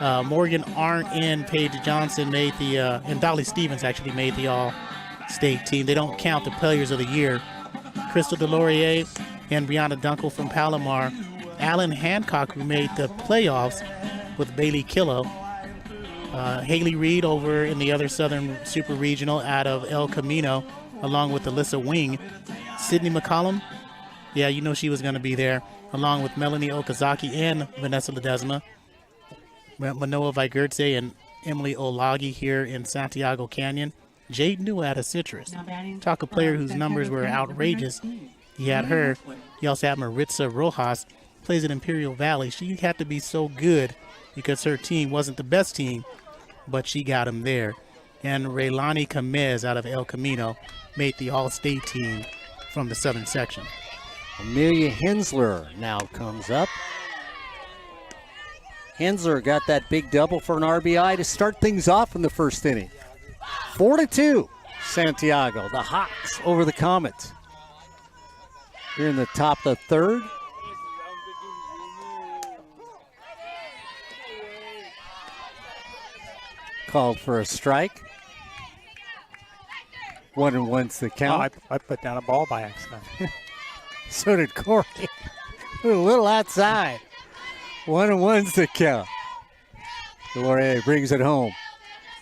Morgan Arndt and Paige Johnson made the, and Dolly Stevens actually made the all-state team. They don't count the players of the year. Crystal Delorier and Brianna Dunkel from Palomar. Alan Hancock, who made the playoffs with Bailey Killo. Haley Reed over in the other Southern Super Regional out of El Camino, along with Alyssa Wing. Sydney McCollum, yeah, you know she was going to be there, along with Melanie Okazaki and Vanessa Ledesma. Manoa Vigurtse and Emily Olagi here in Santiago Canyon. Jade New out of Citrus. Talk a player whose numbers were outrageous. He had her. You also have Maritza Rojas, plays at Imperial Valley. She had to be so good because her team wasn't the best team, but she got him there. And Raylani Camez out of El Camino made the all-state team from the Southern section. Amelia Hensler now comes up. Hensler got that big double for an RBI to start things off in the first inning. 4-2, Santiago, the Hawks over the Comets. Here in the top of the third. Called for a strike. 1-1's the count. Oh, I put down a ball by accident. So did Corey. A little outside. 1-1's the count. Delorier brings it home.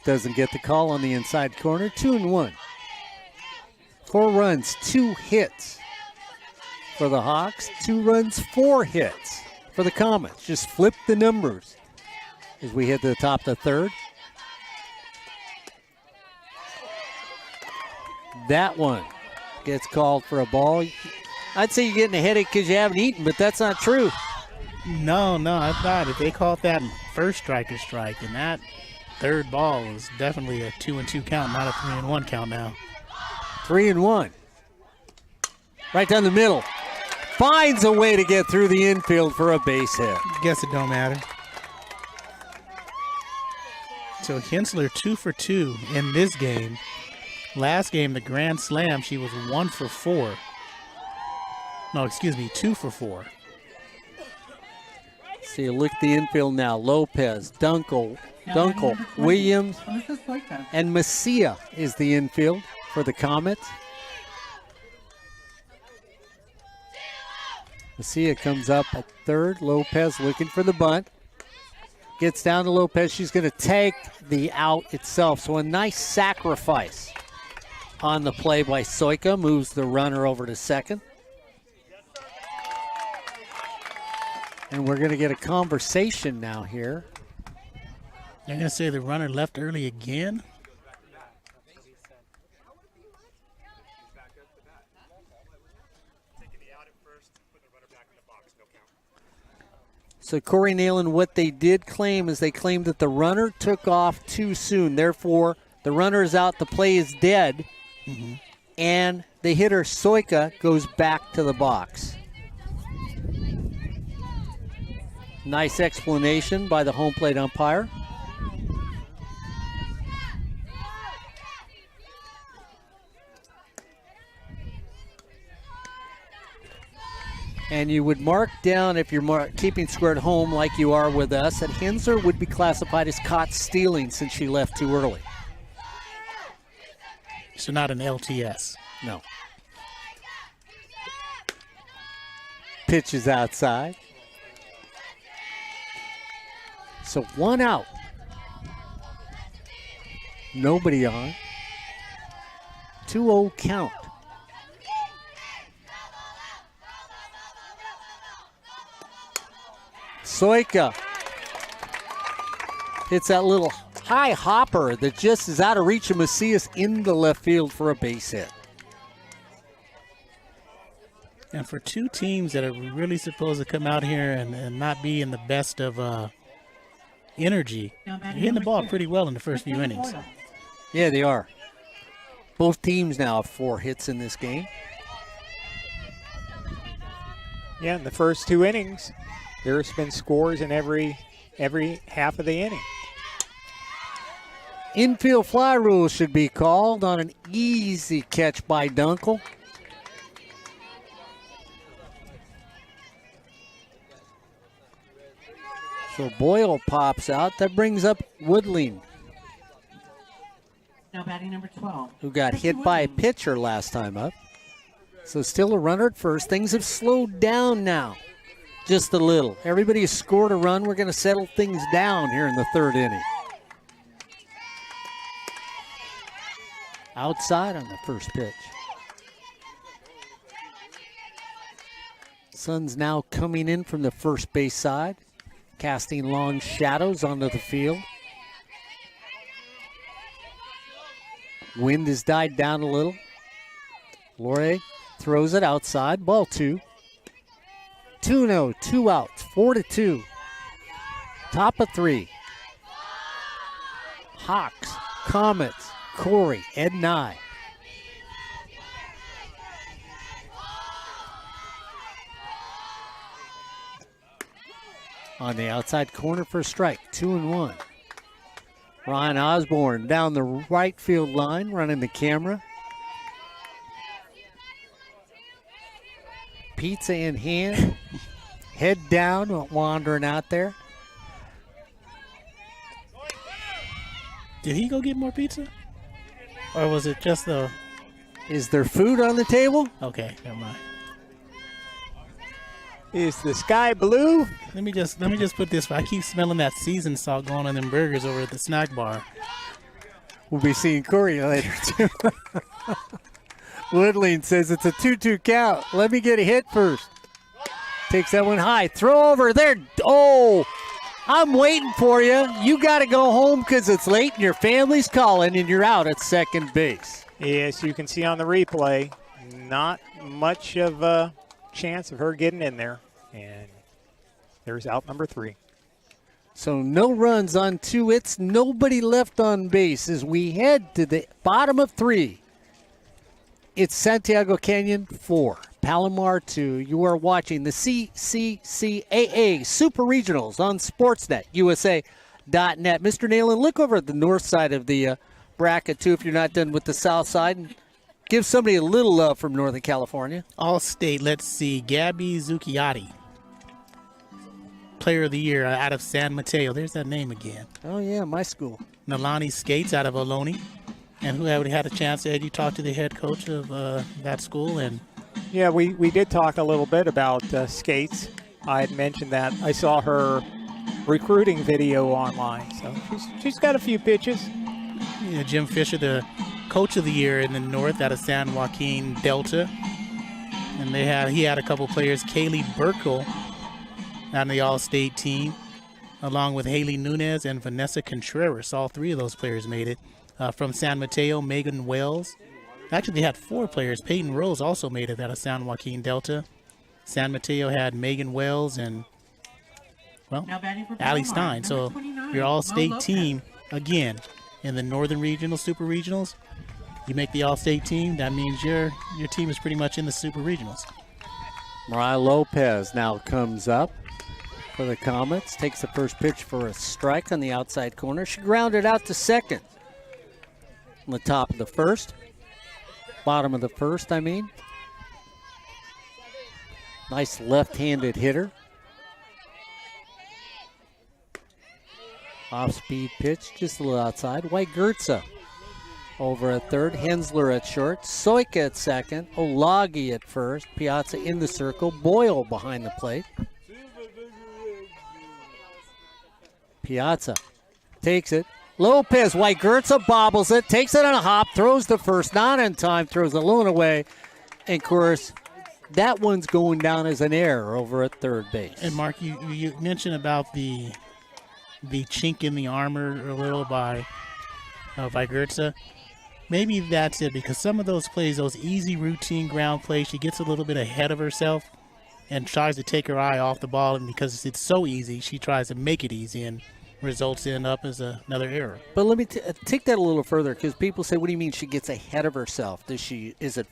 Doesn't get the call on the inside corner. 2-1. 4 runs, 2 hits for the Hawks. 2 runs, 4 hits for the Comets. Just flip the numbers as we hit the top of the third. That one gets called for a ball. I'd say you're getting a headache because you haven't eaten, but that's not true. No, I thought if they called that first strike a strike, and that third ball was definitely a 2-2 count, not a 3-1 count now. 3-1. Right down the middle. Finds a way to get through the infield for a base hit. Guess it don't matter. So Hensler 2 for 2 in this game. Last game, the Grand Slam, she was 1 for 4. No, excuse me, 2 for 4. So you look at the infield now. Lopez, Dunkel, Williams, and Messia is the infield for the Comets. Messia comes up at third. Lopez looking for the bunt. Gets down to Lopez. She's going to take the out itself. So a nice sacrifice on the play by Soika. Moves the runner over to second. And we're going to get a conversation now here. They're going to say the runner left early again. So Corey Neyland, what they did claim is they claimed that the runner took off too soon. Therefore, the runner is out, the play is dead, and the hitter, Soika, goes back to the box. Nice explanation by the home plate umpire. And you would mark down, if you're keeping score at home like you are with us, that Hensler would be classified as caught stealing since she left too early. So not an LTS. No. Pitch is outside. So 1 out. Nobody on. 2-0 count. Soika hits that little high hopper that just is out of reach of Macias in the left field for a base hit. And for two teams that are really supposed to come out here and not be in the best of energy, you're hitting the ball pretty well in the first few innings. Yeah, they are. Both teams now have 4 hits in this game. Yeah, in the first 2 innings, there's been scores in every half of the inning. Infield fly rule should be called on an easy catch by Dunkel. So Boyle pops out. That brings up Woodling, Now batting number 12. who got hit by a pitcher last time up. So still a runner at first. Things have slowed down now, just a little. Everybody has scored a run. We're going to settle things down here in the 3rd inning. Outside on the first pitch. Sun's now coming in from the first base side, casting long shadows onto the field. Wind has died down a little. Lore throws it outside. Ball 2. 2-0, 2 outs, 4-2. Top of 3. Hawks, Comets, Corey, Ed Nye. On the outside corner for a strike, 2-1. Ryan Osborne down the right field line, running the camera. Pizza in hand, head down, wandering out there. Did he go get more pizza? Or was it just the... Is there food on the table? Okay, never mind. Is the sky blue? Let me just put this. I keep smelling that seasoned salt going on them burgers over at the snack bar. We'll be seeing Corey later, too. Woodling says it's a 2-2 count. Let me get a hit first. Takes that one high. Throw over there. Oh, I'm waiting for you. You got to go home because it's late and your family's calling and you're out at second base. Yes, you can see on the replay, not much of a chance of her getting in there. And there's out number 3. So no runs on 2 hits, nobody left on base as we head to the bottom of 3. It's Santiago Canyon 4, Palomar 2. You are watching the CCCAA Super Regionals on Sportsnet, USA.net. Mr. Neyland, look over at the north side of the bracket, too, if you're not done with the south side. And give somebody a little love from Northern California. All-State, let's see, Gabby Zucchiati. Player of the Year out of San Mateo. There's that name again. Oh, yeah, my school. Nalani Skates out of Ohlone. And who had a chance, Ed, you talked to the head coach of that school. And yeah, we did talk a little bit about Skates. I had mentioned that I saw her recruiting video online. So she's got a few pitches. Yeah, Jim Fisher, the coach of the year in the north out of San Joaquin Delta. And he had a couple players, Kaylee Burkle on the All-State team, along with Haley Nunez and Vanessa Contreras. All 3 of those players made it. From San Mateo, Megan Wells. Actually, they had 4 players. Peyton Rose also made it out of San Joaquin Delta. San Mateo had Megan Wells and, well, Allie Stein. So your all-state team, again, in the Northern Regional, Super Regionals, you make the all-state team, that means your team is pretty much in the Super Regionals. Mariah Lopez now comes up for the Comets. Takes the first pitch for a strike on the outside corner. She grounded out to second. On the top of the first. Bottom of the first, I mean. Nice left-handed hitter. Off-speed pitch, just a little outside. White Gertza over at third. Hensler at short. Soika at second. Olagi at first. Piazza in the circle. Boyle behind the plate. Piazza takes it. Lopez, White Gertza bobbles it. Takes it on a hop. Throws the first. Not in time. Throws the loon away. And, of course, that one's going down as an error over at third base. And, Mark, you mentioned about the chink in the armor a little by Gertza. Maybe that's it, because some of those plays, those easy routine ground plays, she gets a little bit ahead of herself and tries to take her eye off the ball, and because it's so easy, she tries to make it easy and results in up as another error. But let me take that a little further, because people say, what do you mean she gets ahead of herself? Is it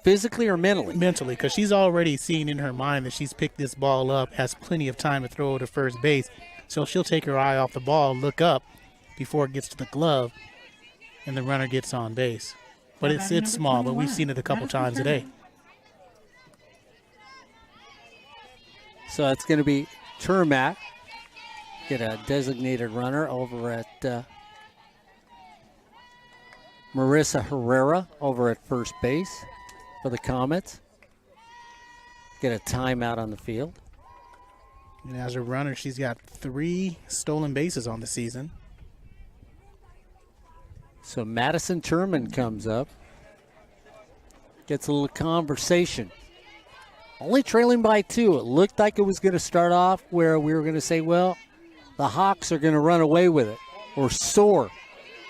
physically or mentally? Mentally, because she's already seen in her mind that she's picked this ball up, has plenty of time to throw it to first base. So she'll take her eye off the ball, look up before it gets to the glove, and the runner gets on base. But it's small, but we've seen it a couple times today. So it's going to be Termat, get a designated runner over at Marissa Herrera over at first base for the Comets. Get a timeout on the field. And as a runner, she's got 3 stolen bases on the season. So Madison Turman comes up. Gets a little conversation. Only trailing by 2. It looked like it was going to start off where we were going to say, well, the Hawks are going to run away with it or soar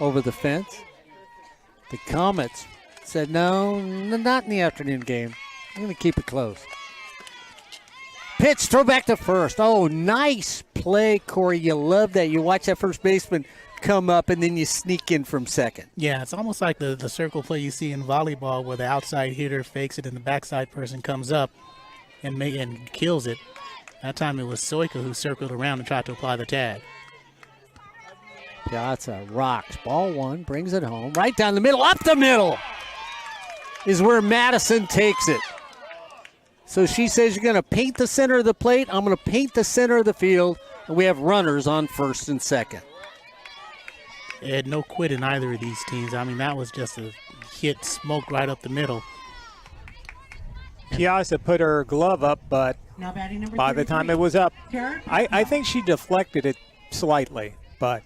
over the fence. The Comets said, no, not in the afternoon game. I'm going to keep it close. Pitch, throw back to first. Oh, nice play, Corey. You love that. You watch that first baseman come up, and then you sneak in from second. Yeah, it's almost like the circle play you see in volleyball where the outside hitter fakes it and the backside person comes up and kills it. That time it was Soika who circled around and tried to apply the tag. Piazza rocks. Ball 1, brings it home. Right down the middle, up the middle is where Madison takes it. So she says, you're going to paint the center of the plate. I'm going to paint the center of the field. And we have runners on first and second. They had no quit in either of these teams. I mean, that was just a hit, smoke right up the middle. Piazza put her glove up, but Now batting number by the time 33, it was up, Karen I think she deflected it slightly, but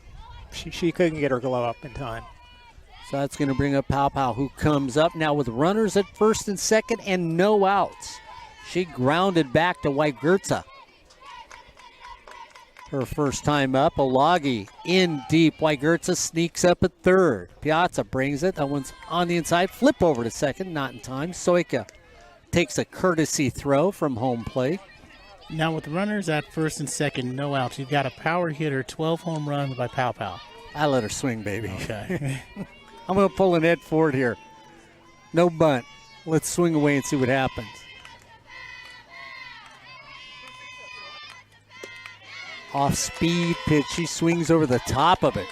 she couldn't get her glove up in time. So that's going to bring up Pau, who comes up now with runners at first and second and no outs. She grounded back to White Gertza. Her first time up. Olagi in deep. White Gertza sneaks up at third. Piazza brings it. That one's on the inside. Flip over to second. Not in time. Soika takes a courtesy throw from home plate. Now with runners at first and second, no outs, you've got a power hitter, 12 home runs by Pau. I let her swing, baby. Okay. I'm going to pull an Ed Ford here. No bunt. Let's swing away and see what happens. Off-speed pitch. She swings over the top of it.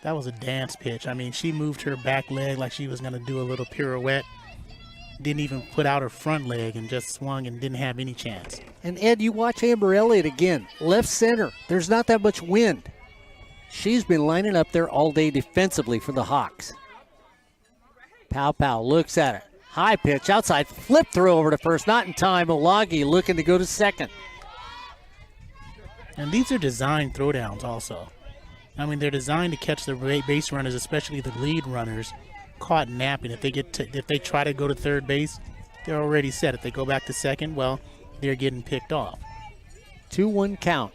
That was a dance pitch. I mean, she moved her back leg like she was going to do a little pirouette. Didn't even put out her front leg and just swung and didn't have any chance. And, Ed, you watch Amber Elliott again. Left center. There's not that much wind. She's been lining up there all day defensively for the Hawks. Pau looks at it. High pitch outside. Flip throw over to first. Not in time. Olagi looking to go to second. And these are designed throwdowns also. I mean, they're designed to catch the base runners, especially the lead runners, caught napping. If they try to go to third base, they're already set. If they go back to second, well, they're getting picked off. 2-1 count.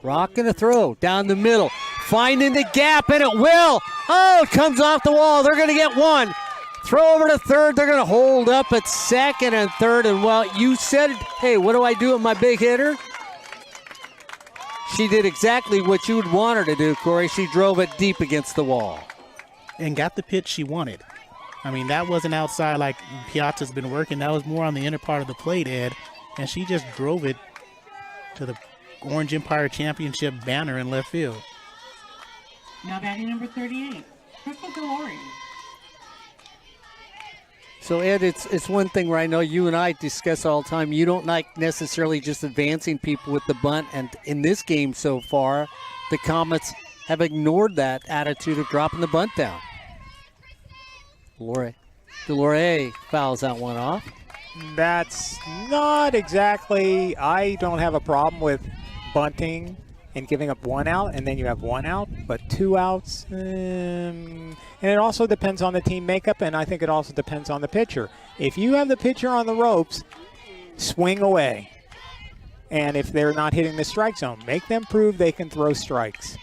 Rocking a throw down the middle. Finding the gap, and it will. Oh, it comes off the wall. They're going to get one. Throw over to third. They're going to hold up at second and third. And, well, you said, hey, what do I do with my big hitter? She did exactly what you would want her to do, Corey. She drove it deep against the wall. And got the pitch she wanted. I mean, that wasn't outside like Piazza's been working. That was more on the inner part of the plate, Ed. And she just drove it to the Orange Empire Championship banner in left field. Now batting number 38, Crystal Galori. So, Ed, it's one thing where I know you and I discuss all the time. You don't like necessarily just advancing people with the bunt. And in this game so far, the Comets have ignored that attitude of dropping the bunt down. Delorier fouls that one off. That's not exactly, I don't have a problem with bunting and giving up 1 out, and then you have 1 out, but 2 outs. And it also depends on the team makeup, and I think it also depends on the pitcher. If you have the pitcher on the ropes, swing away. And if they're not hitting the strike zone, make them prove they can throw strikes.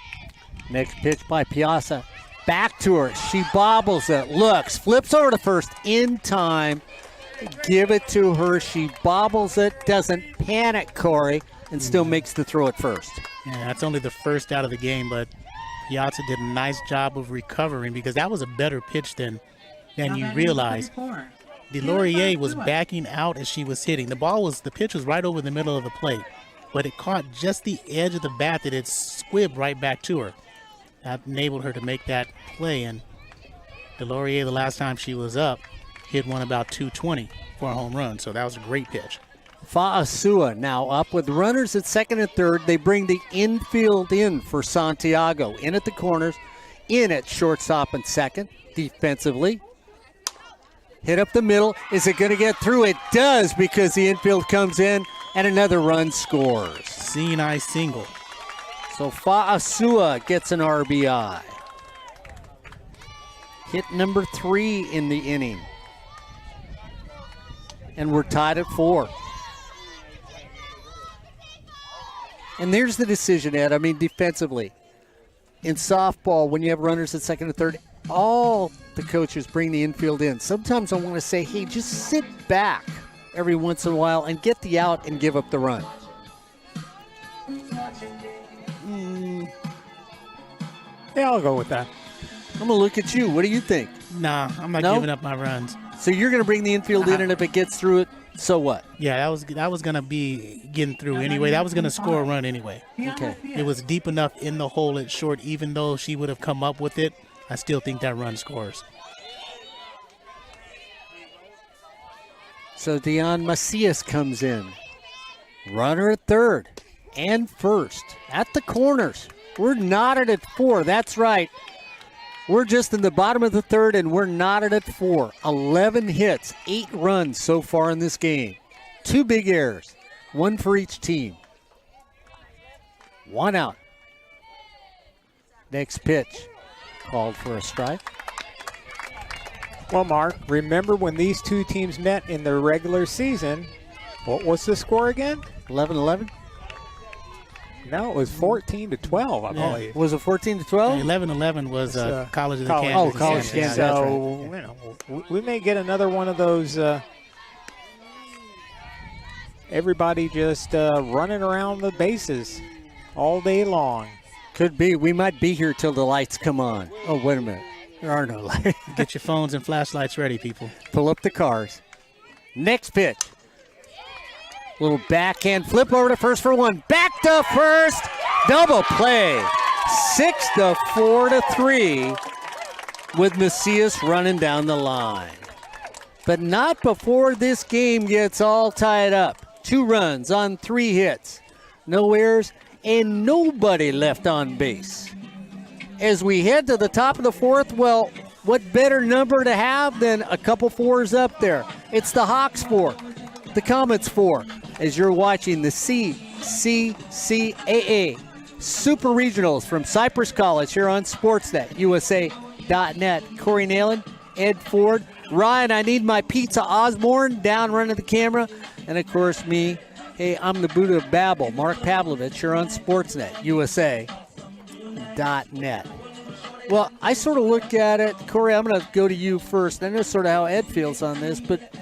Next pitch by Piazza. Back to her. She bobbles it, looks, flips over to first in time. Give it to her. She bobbles it, doesn't panic, Corey, and still makes the throw at first. Yeah, that's only the first out of the game, but Piazza did a nice job of recovering because that was a better pitch than you realize. Delorier was backing out as she was hitting. The pitch was right over the middle of the plate, but it caught just the edge of the bat that it squibbed right back to her. That enabled her to make that play, and Delorier, the last time she was up, hit one about 220 for a home run, so that was a great pitch. Fa'asua now up with runners at second and third. They bring the infield in for Santiago. In at the corners, in at shortstop and second. Defensively, hit up the middle. Is it going to get through? It does, because the infield comes in and another run scores. Seeing-eye single. So Fa'asua gets an RBI. Hit number 3 in the inning. And we're tied at 4. And there's the decision, Ed. I mean, defensively. In softball, when you have runners at second and third, all the coaches bring the infield in. Sometimes I want to say, hey, just sit back every once in a while and get the out and give up the run. Yeah, I'll go with that. I'm going to look at you. What do you think? Nah, I'm not giving up my runs. So you're going to bring the infield in, and if it gets through it, so what? Yeah, that was going to be getting through anyway. That was going to score a run anyway. Okay. It was deep enough in the hole at short. Even though she would have come up with it, I still think that run scores. So Dion Macias comes in. Runner at third and first at the corners. We're knotted at 4. That's right. We're just in the bottom of the third, and we're knotted at 4. 11 hits, 8 runs so far in this game. 2 big errors, 1 for each team. 1 out. Next pitch, called for a strike. Well, Mark, remember when these two teams met in the regular season, what was the score again? 11-11? No, it was 14-12, I believe. Was it 14-12? 11-11 was College of the Kansas. Oh, College of Kansas. So, you know, we may get another one of those everybody just running around the bases all day long. Could be. We might be here till the lights come on. Oh, wait a minute. There are no lights. Get your phones and flashlights ready, people. Pull up the cars. Next pitch. Little backhand flip over to first for 1. Back to first. Double play. 6-4-3 with Macias running down the line. But not before this game gets all tied up. 2 runs on 3 hits. No errors and nobody left on base. As we head to the top of the 4th, well, what better number to have than a couple 4s up there? It's the Hawks 4, the Comets 4. As you're watching the CCCAA Super Regionals from Cypress College here on Sportsnet, USA.net. Corey Neyland, Ed Ford, Ryan, I need my pizza Osborne, down running the camera, and of course me. Hey, I'm the Buddha of Babel, Mark Pavlovich here on Sportsnet, USA.net. Well, I sort of look at it, Corey, I'm going to go to you first. I know sort of how Ed feels on this, but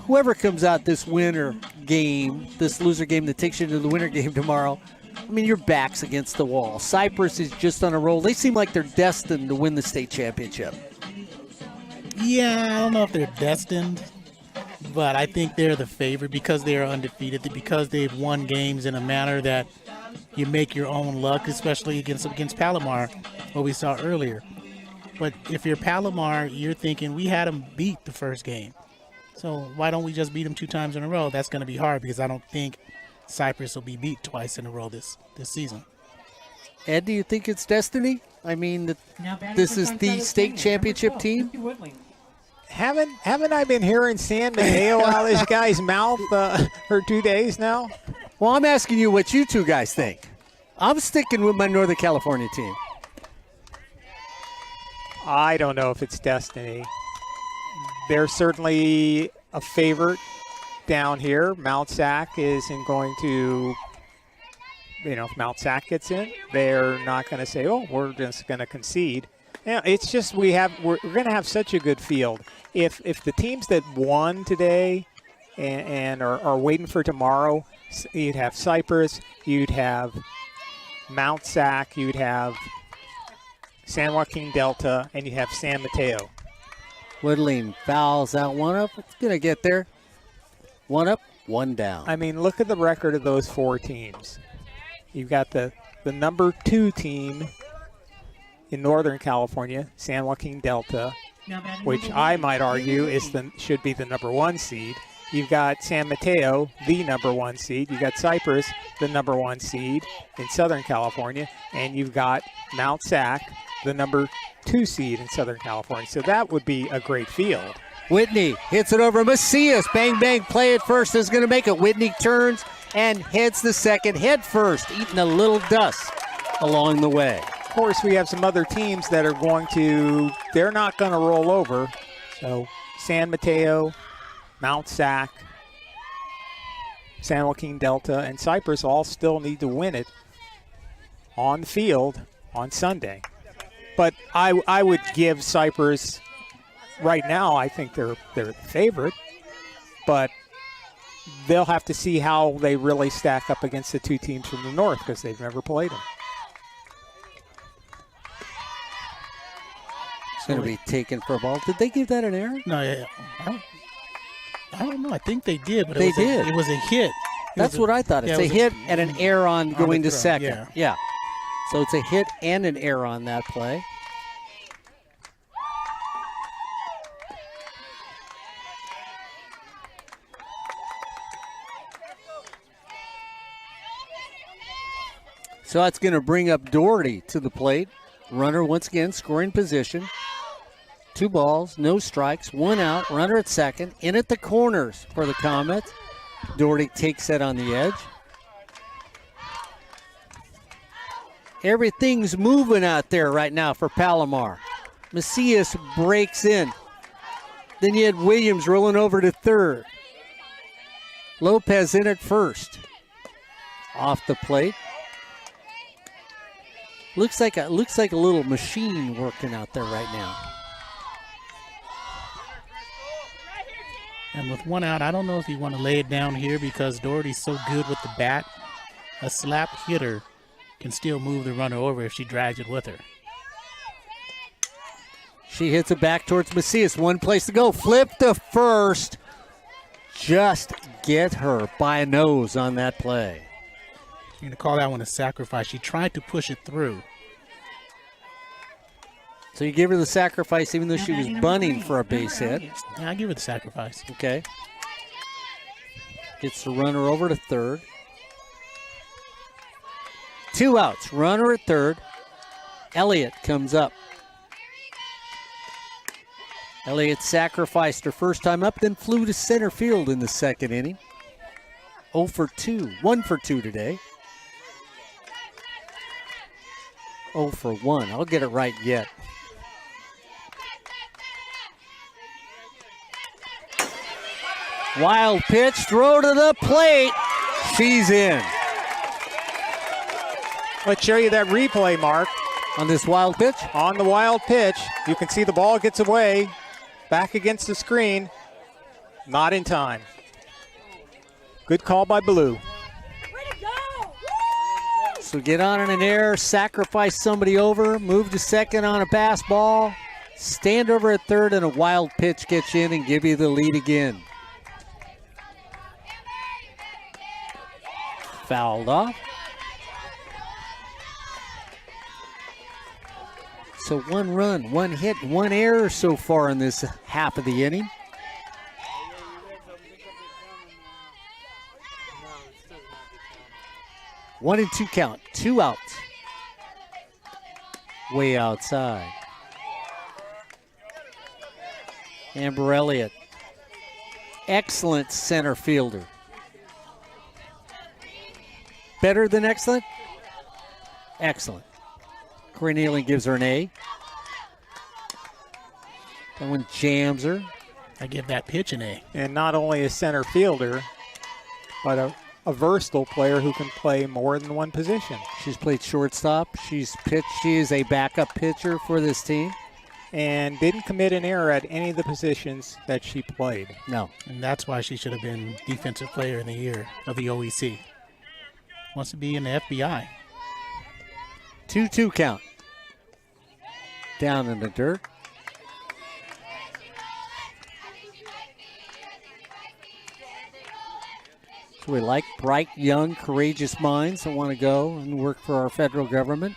whoever comes out this winner game, this loser game that takes you to the winner game tomorrow, I mean, your back's against the wall. Cypress is just on a roll. They seem like they're destined to win the state championship. Yeah, I don't know if they're destined, but I think they're the favorite because they are undefeated, because they've won games in a manner that you make your own luck, especially against Palomar, what we saw earlier. But if you're Palomar, you're thinking we had them beat the first game. So why don't we just beat them 2 times in a row? That's going to be hard because I don't think Cypress will be beat twice in a row this season. Ed, do you think it's destiny? I mean, this is the state championship team? Haven't I been hearing San Mateo out of this guy's mouth for 2 days now? Well, I'm asking you what you two guys think. I'm sticking with my Northern California team. I don't know if it's destiny. They're certainly a favorite down here. Mount Sac isn't going to, if Mount Sac gets in, they're not going to say, oh, we're just going to concede. It's just we're going to have such a good field. If the teams that won today and are waiting for tomorrow, you'd have Cypress, you'd have Mount Sac, you'd have San Joaquin Delta, and you have San Mateo. Woodling fouls out one up. It's going to get there. One up, one down. I mean, look at the record of those 4 teams. You've got the number 2 team in Northern California, San Joaquin Delta, which I might argue should be the number 1 seed. You've got San Mateo, the number 1 seed. You've got Cypress, the number 1 seed in Southern California. And you've got Mount Sac, the number 2 seed in Southern California. So that would be a great field. Whitney hits it over Macias. Bang, bang, play it first is going to make it. Whitney turns and hits the second head first, eating a little dust along the way. Of course, we have some other teams that are they're not going to roll over. So San Mateo, Mount Sac, San Joaquin Delta, and Cypress all still need to win it on the field on Sunday. But I would give Cypress, right now, I think they're the favorite, but they'll have to see how they really stack up against the 2 teams from the north because they've never played them. It's going to be taken for a ball. Did they give that an error? No, I don't know. I think they did, but They it did. was a hit. That's what I thought. It's a hit and an error on going to throw, second. Yeah. So it's a hit and an error on that play. So that's going to bring up Doherty to the plate. Runner once again scoring position. 2 balls, no strikes, 1 out, runner at second. In at the corners for the Comets. Doherty takes that on the edge. Everything's moving out there right now for Palomar. Macias breaks in. Then you had Williams rolling over to third. Lopez in at first. Off the plate. Looks like a little machine working out there right now. And with 1 out, I don't know if you want to lay it down here because Doherty's so good with the bat. A slap hitter can still move the runner over if she drags it with her. She hits it back towards Macias. 1 place to go. Flip to first. Just get her by a nose on that play. You're going to call that one a sacrifice. She tried to push it through. So you give her the sacrifice even though she was bunting for a base hit. Yeah, I give her the sacrifice. Okay. Gets the runner over to third. 2 outs. Runner at third. Elliott comes up. Elliott sacrificed her first time up, then flew to center field in the second inning. 0 for 2. 1 for 2 today. 0 for 1. I'll get it right yet. Wild pitch, throw to the plate. She's in. Let's show you that replay, Mark. On this wild pitch? On the wild pitch, you can see the ball gets away, back against the screen. Not in time. Good call by Blue. So get on in an error, sacrifice somebody over, move to second on a pass ball, stand over at third, and a wild pitch gets you in and give you the lead again. Fouled off. So 1 run, 1 hit, 1 error so far in this half of the inning. One and 2 count, 2 outs. Way outside. Amber Elliott, excellent center fielder. Better than excellent? Excellent. Corey Neyland gives her an A. That one jams her. I give that pitch an A. And not only a center fielder, but a versatile player who can play more than one position. She's played shortstop. She's pitched. She is a backup pitcher for this team. And didn't commit an error at any of the positions that she played. No. And that's why she should have been Defensive Player of the Year of the OEC. Wants to be in the FBI. 2-2 count. Down in the dirt. So we like bright, young, courageous minds that want to go and work for our federal government.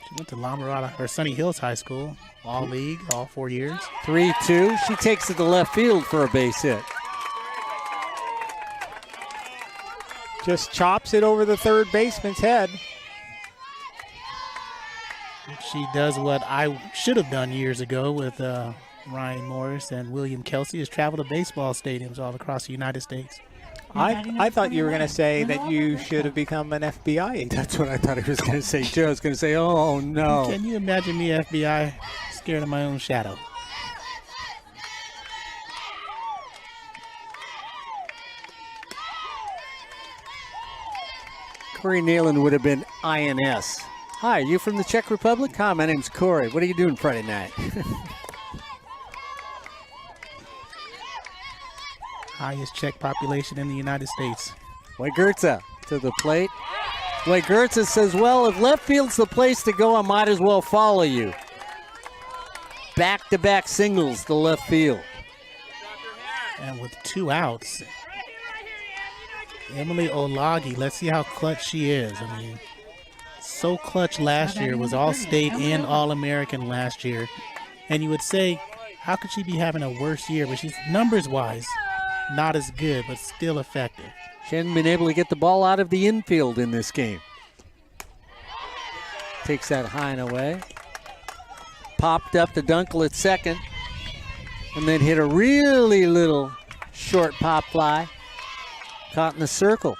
She went to La Mirada, or Sunny Hills High School, all league, all 4 years. 3-2. She takes it to left field for a base hit. Just chops it over the third baseman's head. She does what I should have done years ago with Ryan Morris and William Kelsey, is travel to baseball stadiums all across the United States. I thought you were going to say that you should have become an FBI agent. That's what I thought he was going to say. Joe was going to say, oh, no. Can you imagine me, FBI, scared of my own shadow? Corey Neyland would have been INS. Hi, are you from the Czech Republic? Hi, my name's Corey. What are you doing Friday night? Highest Czech population in the United States. Wajgerza to the plate. Wajgerza says, well, if left field's the place to go, I might as well follow you. Back-to-back singles to left field. And with 2 outs, Emily Olagi, let's see how clutch she is. I mean, so clutch last year, was All-State and All-American last year. And you would say, how could she be having a worse year? But she's, numbers-wise, not as good, but still effective. She hadn't been able to get the ball out of the infield in this game. Takes that high and away. Popped up to Dunkel at second. And then hit a really little short pop fly. Caught in the circle.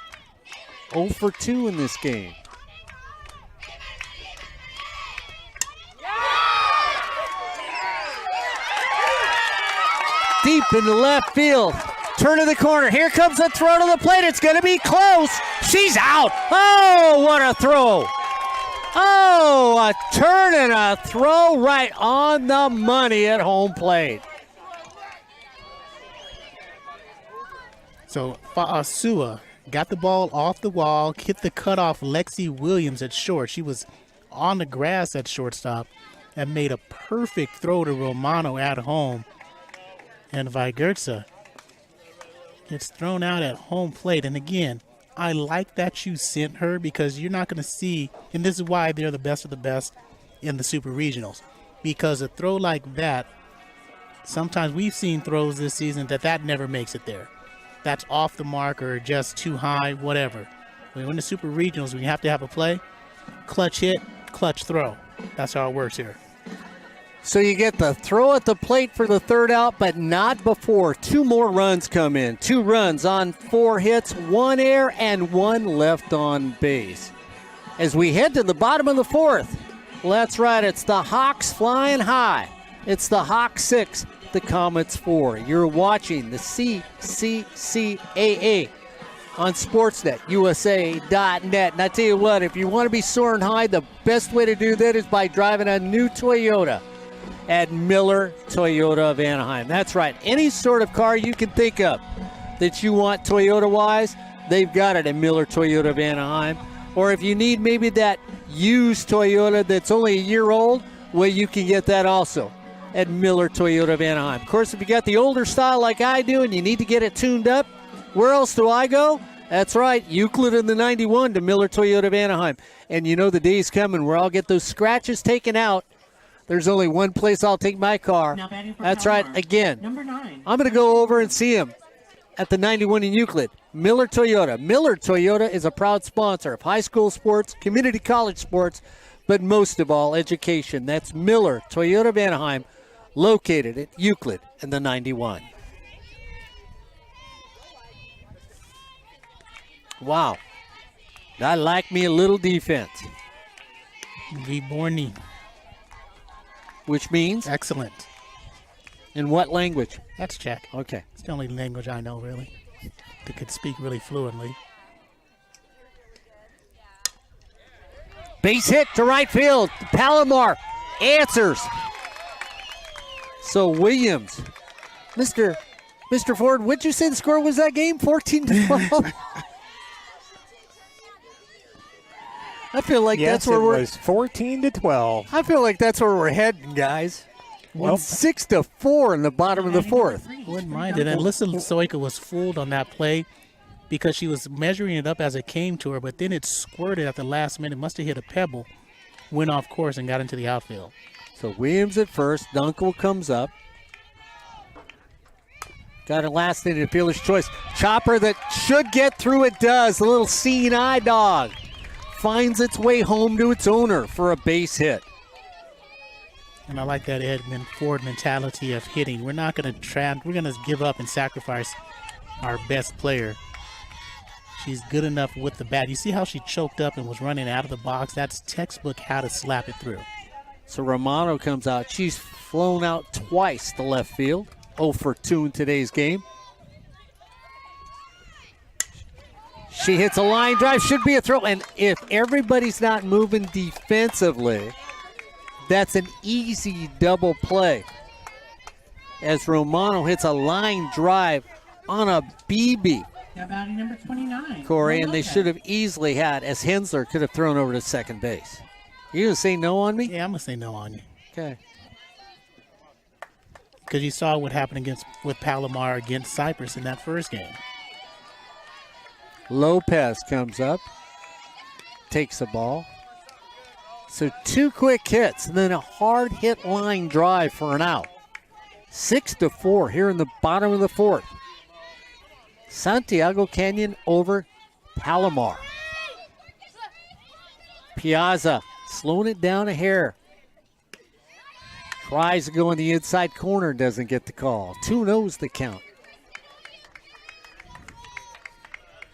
0 for 2 in this game. Deep in the left field. Turn of the corner. Here comes the throw to the plate. It's going to be close. She's out. Oh, what a throw. Oh, a turn and a throw right on the money at home plate. So Fa'asua got the ball off the wall, hit the cutoff Lexi Williams at short. She was on the grass at shortstop and made a perfect throw to Romano at home. And Wajgerza gets thrown out at home plate. And again, I like that you sent her, because you're not going to see, and this is why they're the best of the best in the super regionals, because a throw like that, sometimes we've seen throws this season that never makes it there. That's off the mark or just too high, whatever. When in the super regionals, we have to have a play, clutch hit, clutch throw. That's how it works here. So you get the throw at the plate for the third out, but not before 2 more runs come in. 2 runs on 4 hits, 1 error, and 1 left on base. As we head to the bottom of the 4th, well, that's right, it's the Hawks flying high. It's the Hawks 6, the Comets 4. You're watching the CCCAA on SportsNetUSA.net. And I tell you what, if you want to be soaring high, the best way to do that is by driving a new Toyota at Miller Toyota of Anaheim. That's right. Any sort of car you can think of that you want Toyota-wise, they've got it at Miller Toyota of Anaheim. Or if you need maybe that used Toyota that's only a year old, well, you can get that also at Miller Toyota of Anaheim. Of course, if you got the older style like I do and you need to get it tuned up, where else do I go? That's right. Euclid in the 91 to Miller Toyota of Anaheim. And you know the day's coming where I'll get those scratches taken out. There's only one place I'll take my car. Now batting for That's Palomar. right. Again, Number 9. I'm going to go over and see him at the 91 in Euclid. Miller Toyota. Miller Toyota is a proud sponsor of high school sports, community college sports, but most of all, education. That's Miller Toyota of Anaheim, located at Euclid in the 91. Wow. I like me a little defense. Viborni. Which means? Excellent. In what language? That's Czech. Okay. It's the only language I know, really, that could speak really fluently. Base hit to right field. Palomar answers. So Williams. Mr. Ford, what'd you say the score was that game? 14-12? I feel like Yes, that's where it we're. was 14-12. I feel like that's where we're heading, guys. Well, 6-4 in the bottom of the fourth. Wouldn't mind it. And Alyssa Soika was fooled on that play because she was measuring it up as it came to her, but then it squirted at the last minute. Must have hit a pebble, went off course, and got into the outfield. So Williams at first. Dunkel comes up. Got a last inning fielder's choice. Chopper that should get through. It does. The little seeing eye dog finds its way home to its owner for a base hit. And I like that Edmund Ford mentality of hitting. We're not going to we're going to give up and sacrifice our best player. She's good enough with the bat. You see how she choked up and was running out of the box? That's textbook how to slap it through. So Romano comes out. She's flown out twice to left field. 0 for 2 in today's game. She hits a line drive. Should be a throw. And if everybody's not moving defensively, that's an easy double play. As Romano hits a line drive on a BB. Now batting number 29. Corey, and they should have easily had, as Hensler could have thrown over to second base. You gonna say no on me? Yeah, I'm going to say no on you. Okay. Because you saw what happened with Palomar against Cypress in that first game. Lopez comes up, takes the ball. So 2 quick hits, and then a hard hit line drive for an out. 6-4 here in the bottom of the fourth. Santiago Canyon over Palomar. Piazza slowing it down a hair. Tries to go in the inside corner, doesn't get the call. 2-0's the count.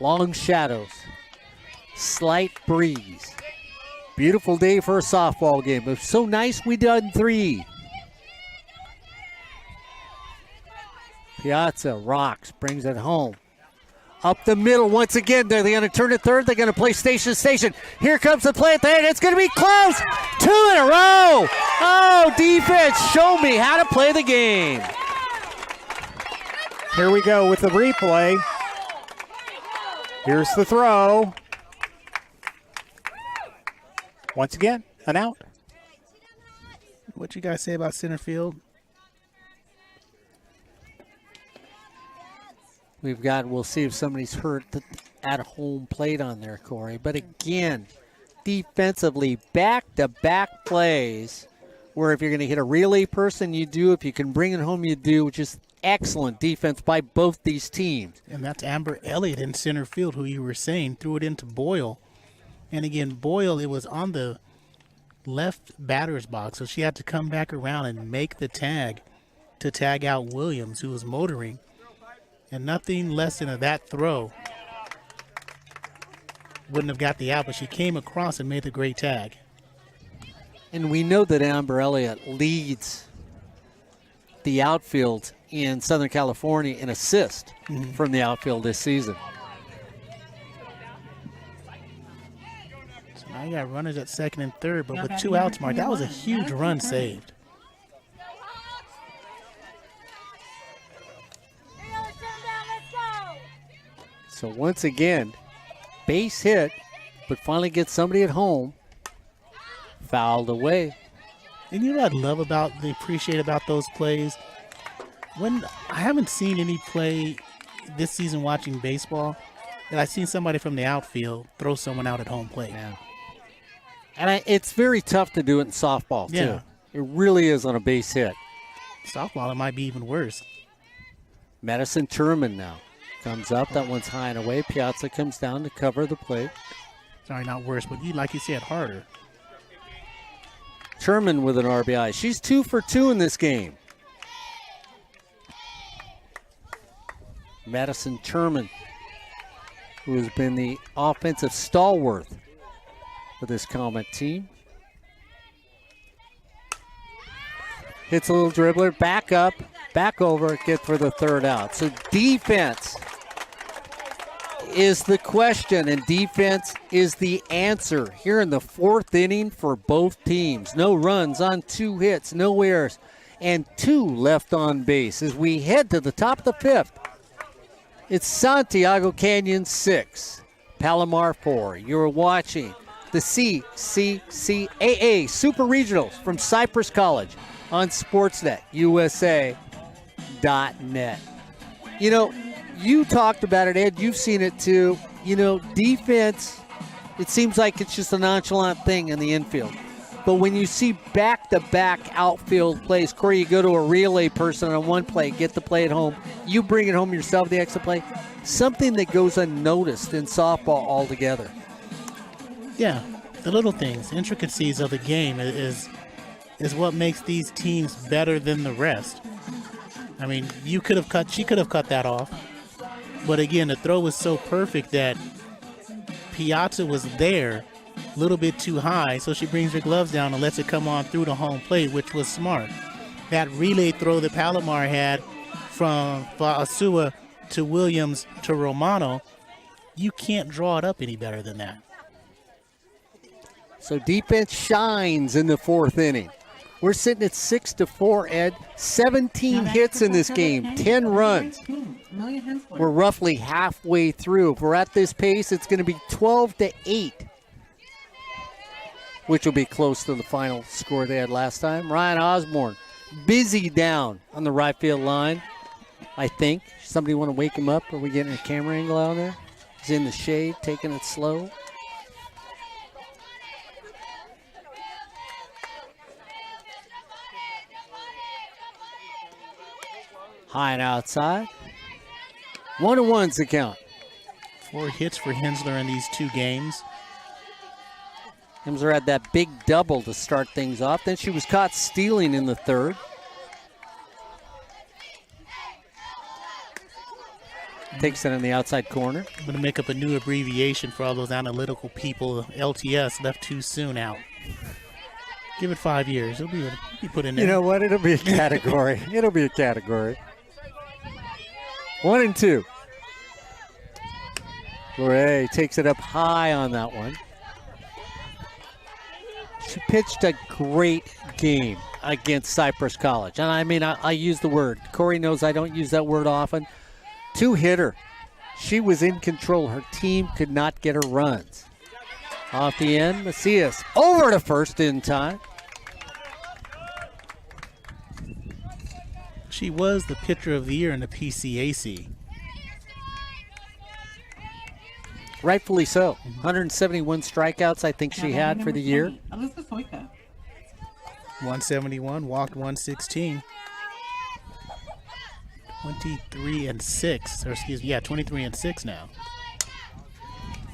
Long shadows. Slight breeze. Beautiful day for a softball game. It was so nice we done 3. Piazza rocks, brings it home. Up the middle once again. They're going to turn it third. They're going to play station to station. Here comes the play at the end. It's going to be close. 2 in a row. Oh, defense, show me how to play the game. here we go with the replay. Here's the throw. Once again, an out. What you guys say about center field? We'll see if somebody's hurt at home plate on there, Corey. But again, defensively, back-to-back plays where if you're going to hit a relay person, you do. If you can bring it home, you do, which is excellent defense by both these teams. And that's Amber Elliott in center field, who you were saying, threw it into Boyle. And again, Boyle, it was on the left batter's box, so she had to come back around and make the tag to tag out Williams, who was motoring. And nothing less than that throw wouldn't have got the out, but she came across and made the great tag. And we know that Amber Elliott leads the outfield in Southern California in assist from the outfield this season. So now you got runners at second and third, but with 2 outs, Mark, that was a huge run saved. So once again, base hit, but finally gets somebody at home. Fouled away. And you know what I love appreciate about those plays? When I haven't seen any play this season watching baseball And I've seen somebody from the outfield throw someone out at home plate. Yeah. And it's very tough to do it in softball, too. Yeah. It really is on a base hit. Softball, it might be even worse. Madison Turman now comes up. That one's high and away. Piazza comes down to cover the plate. Sorry, not worse, but like you said, harder. Turman with an RBI. She's 2 for 2 in this game. Madison Turman, who has been the offensive stalwart for this Comet team. Hits a little dribbler, back up, back over, get for the third out. So defense is the question, and defense is the answer here in the 4th inning for both teams. No runs on 2 hits, no errors, and 2 left on base. As we head to the top of the 5th, it's Santiago Canyon 6, Palomar 4. You're watching the CCCAA Super Regionals from Cypress College on Sportsnet USA.net. You know, you talked about it, Ed. You've seen it too. You know, defense, it seems like it's just a nonchalant thing in the infield. But when you see back-to-back outfield plays, Corey, you go to a relay person on one play, get the play at home, you bring it home yourself, the extra play, something that goes unnoticed in softball altogether. Yeah, the little things, intricacies of the game is what makes these teams better than the rest. I mean, she could have cut that off. But again, the throw was so perfect that Piazza was there, a little bit too high, so she brings her gloves down and lets it come on through the home plate, which was smart. That relay throw that Palomar had from Asua to Williams to Romano, you can't draw it up any better than that. So defense shines in the 4th inning. We're sitting at 6-4, Ed. 17 hits in this game, 10 runs. We're roughly halfway through. If we're at this pace, it's going to be 12-8, which will be close to the final score they had last time. Ryan Osborne, busy down on the right field line, I think. Somebody want to wake him up? Are we getting a camera angle out there? He's in the shade, taking it slow. High and outside. 1-1's the count. 4 hits for Hensler in these 2 games. Hensler had that big double to start things off. Then she was caught stealing in the 3rd. Takes it in the outside corner. I'm going to make up a new abbreviation for all those analytical people. LTS, left too soon out. Give it 5 years. It'll be put in there. You know what? It'll be a category. It'll be a category. 1-2. Loray takes it up high on that one. She pitched a great game against Cypress College. And I mean, I use the word. Corey knows I don't use that word often. 2-hitter. She was in control. Her team could not get her runs. Off the end, Macias over to first in time. She was the pitcher of the year in the PCAC. Rightfully so. 171 strikeouts I think she had for the year. 171, walked 116. 23-6, or excuse me, 23-6 now.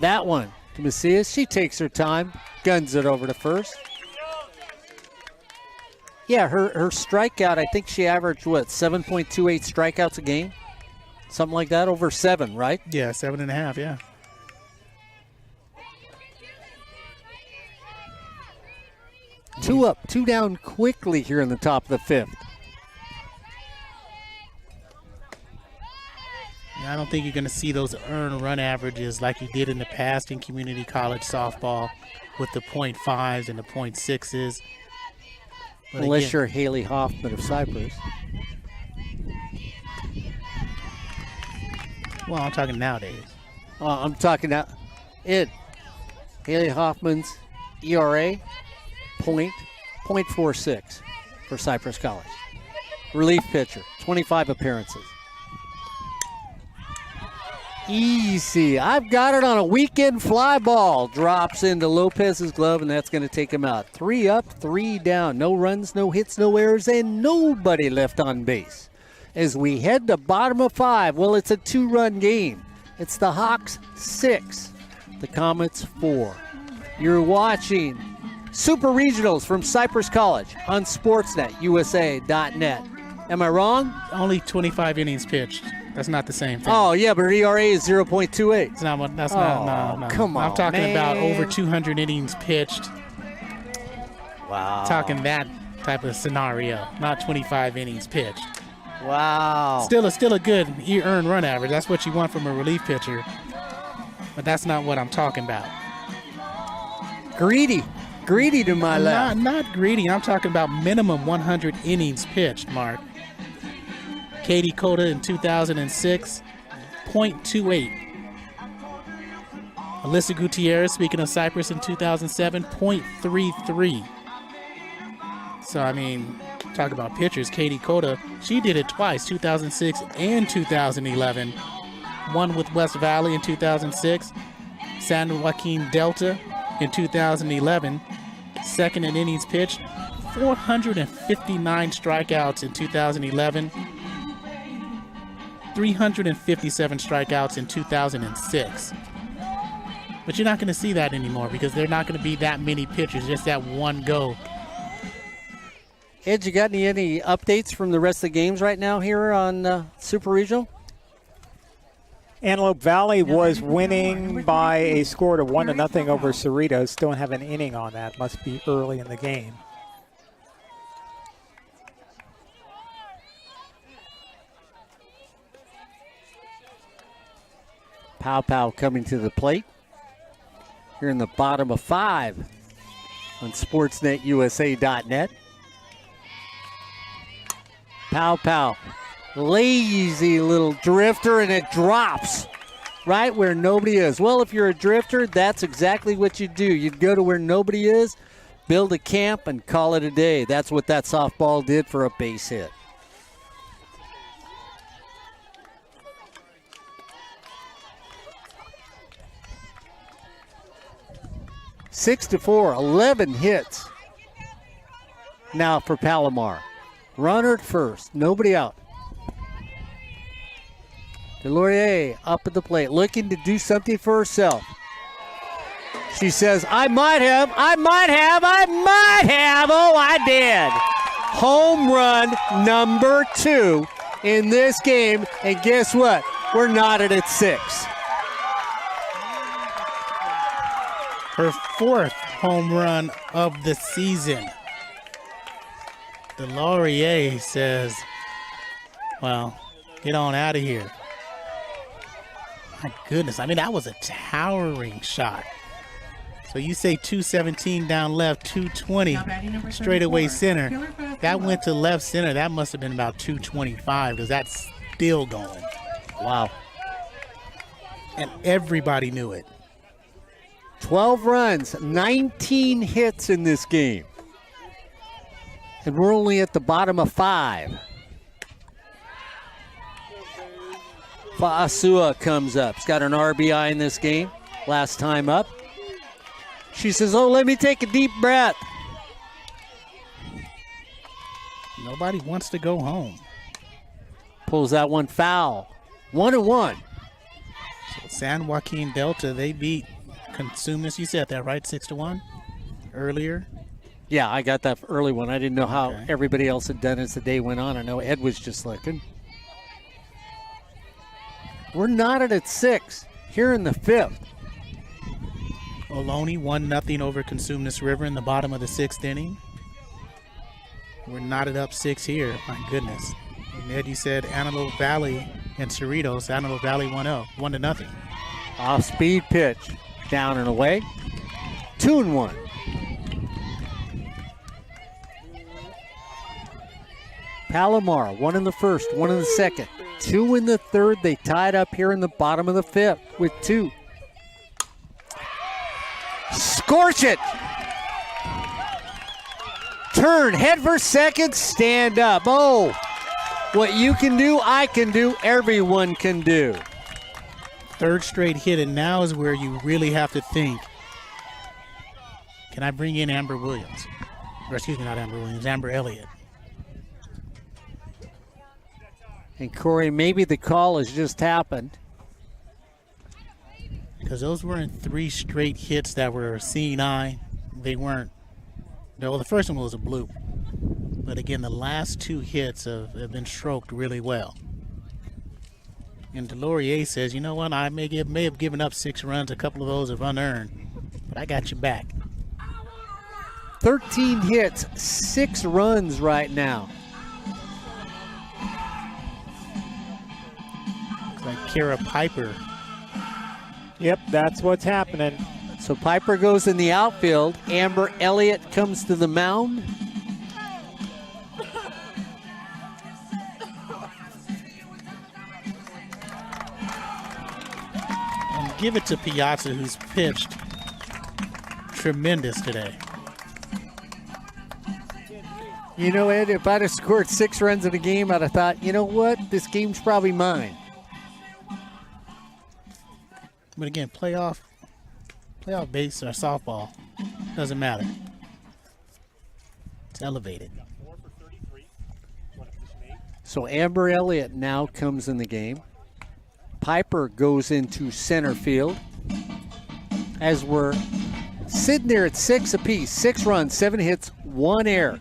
That one to Macias. She takes her time, guns it over to first. Yeah, her strikeout, I think she averaged, 7.28 strikeouts a game? Something like that, over 7, right? Yeah, 7.5, yeah. Two up, 2 down quickly here in the top of the 5th. I don't think you're going to see those earned run averages like you did in the past in community college softball with the .5s and the .6s. But unless again, you're Haley Hoffman of Cypress. Well, I'm talking nowadays. I'm talking now. Haley Hoffman's ERA, .46 for Cypress College. Relief pitcher, 25 appearances. Easy. I've got it on a weekend fly ball. Drops into Lopez's glove, and that's going to take him out. 3 up, 3 down. No runs, no hits, no errors, and nobody left on base. As we head to bottom of 5, well, it's a 2-run game. It's the Hawks 6, the Comets 4. You're watching Super Regionals from Cypress College on SportsNetUSA.net. Am I wrong? Only 25 innings pitched. That's not the same thing. Oh, yeah, but ERA is 0.28. It's not what, that's not, no. Come on, I'm talking man. about over 200 innings pitched. Wow. Talking that type of scenario, not 25 innings pitched. Wow. Still a good earned run average. That's what you want from a relief pitcher. But that's not what I'm talking about. Greedy to my left. Not greedy. I'm talking about minimum 100 innings pitched, Mark. Katie Cota in 2006, 0.28. Alyssa Gutierrez, speaking of Cypress, in 2007, 0.33. So, I mean, talk about pitchers. Katie Cota, she did it twice, 2006 and 2011. One with West Valley in 2006. San Joaquin Delta in 2011. Second in innings pitched. 459 strikeouts in 2011. 357 strikeouts in 2006. But you're not going to see that anymore because there are not going to be that many pitchers, just that one go. Ed, you got any updates from the rest of the games right now here on Super Regional? Antelope Valley was winning by a score of 1-0 over Cerritos. Don't have an inning on that. Must be early in the game. Pow coming to the plate. Here in the bottom of 5 on SportsNetUSA.net. Pow. Lazy little drifter, and it drops right where nobody is. Well, if you're a drifter, that's exactly what you do. You'd go to where nobody is, build a camp, and call it a day. That's what that softball did for a base hit. Six to 4, 11 hits. Now for Palomar. Runner at first, nobody out. Delorier up at the plate, looking to do something for herself. She says, I might have. Oh, I did. Home run number 2 in this game. And guess what? We're knotted at 6. Her 4th home run of the season. Delorier says, well, get on out of here. My goodness, I mean, that was a towering shot. So you say 217 down left, 220 straightaway center. That went to left center. That must have been about 225 because that's still going. Wow. And everybody knew it. 12 runs, 19 hits in this game. And we're only at the bottom of 5. Fa'asua comes up. He's got an RBI in this game. Last time up. She says, oh, let me take a deep breath. Nobody wants to go home. Pulls that one foul. 1-1. So San Joaquin Delta, they beat Consumnes. You said that, right? 6-1 earlier? Yeah, I got that early one. I didn't know how everybody else had done as the day went on. I know Ed was just looking. We're knotted at 6 here in the 5th. Ohlone 1-0 over Consumnes River in the bottom of the 6th inning. We're knotted up 6 here. My goodness. And Ed, you said Antelope Valley and Cerritos. Antelope Valley 1-0. Off-speed pitch. Down and away. 2-1. Palomar, 1 in the first, 1 in the second, 2 in the third. They tied up here in the bottom of the 5th with 2. Scorch it! Turn, head for second, stand up. Oh, what you can do, I can do, everyone can do. Third straight hit, and now is where you really have to think, can I bring in Amber Williams? Or excuse me, not Amber Williams, Amber Elliott. And Corey, maybe the call has just happened. Because those weren't 3 straight hits that were seeing eye. They weren't. Well, the first one was a bloop. But again, the last 2 hits have been stroked really well. And Delorier says, you know what, I may have given up 6 runs, a couple of those have unearned, but I got you back. 13 hits, 6 runs right now. Looks like Kara Piper. Yep, that's what's happening. So Piper goes in the outfield. Amber Elliott comes to the mound. And give it to Piazza, who's pitched tremendous today. You know, Ed, if I'd have scored 6 runs in a game, I'd have thought, you know what, this game's probably mine. But again, playoff base or softball, doesn't matter. It's elevated. So Amber Elliott now comes in the game. Piper goes into center field. As we're sitting there at 6 apiece, 6 runs, 7 hits, 1 error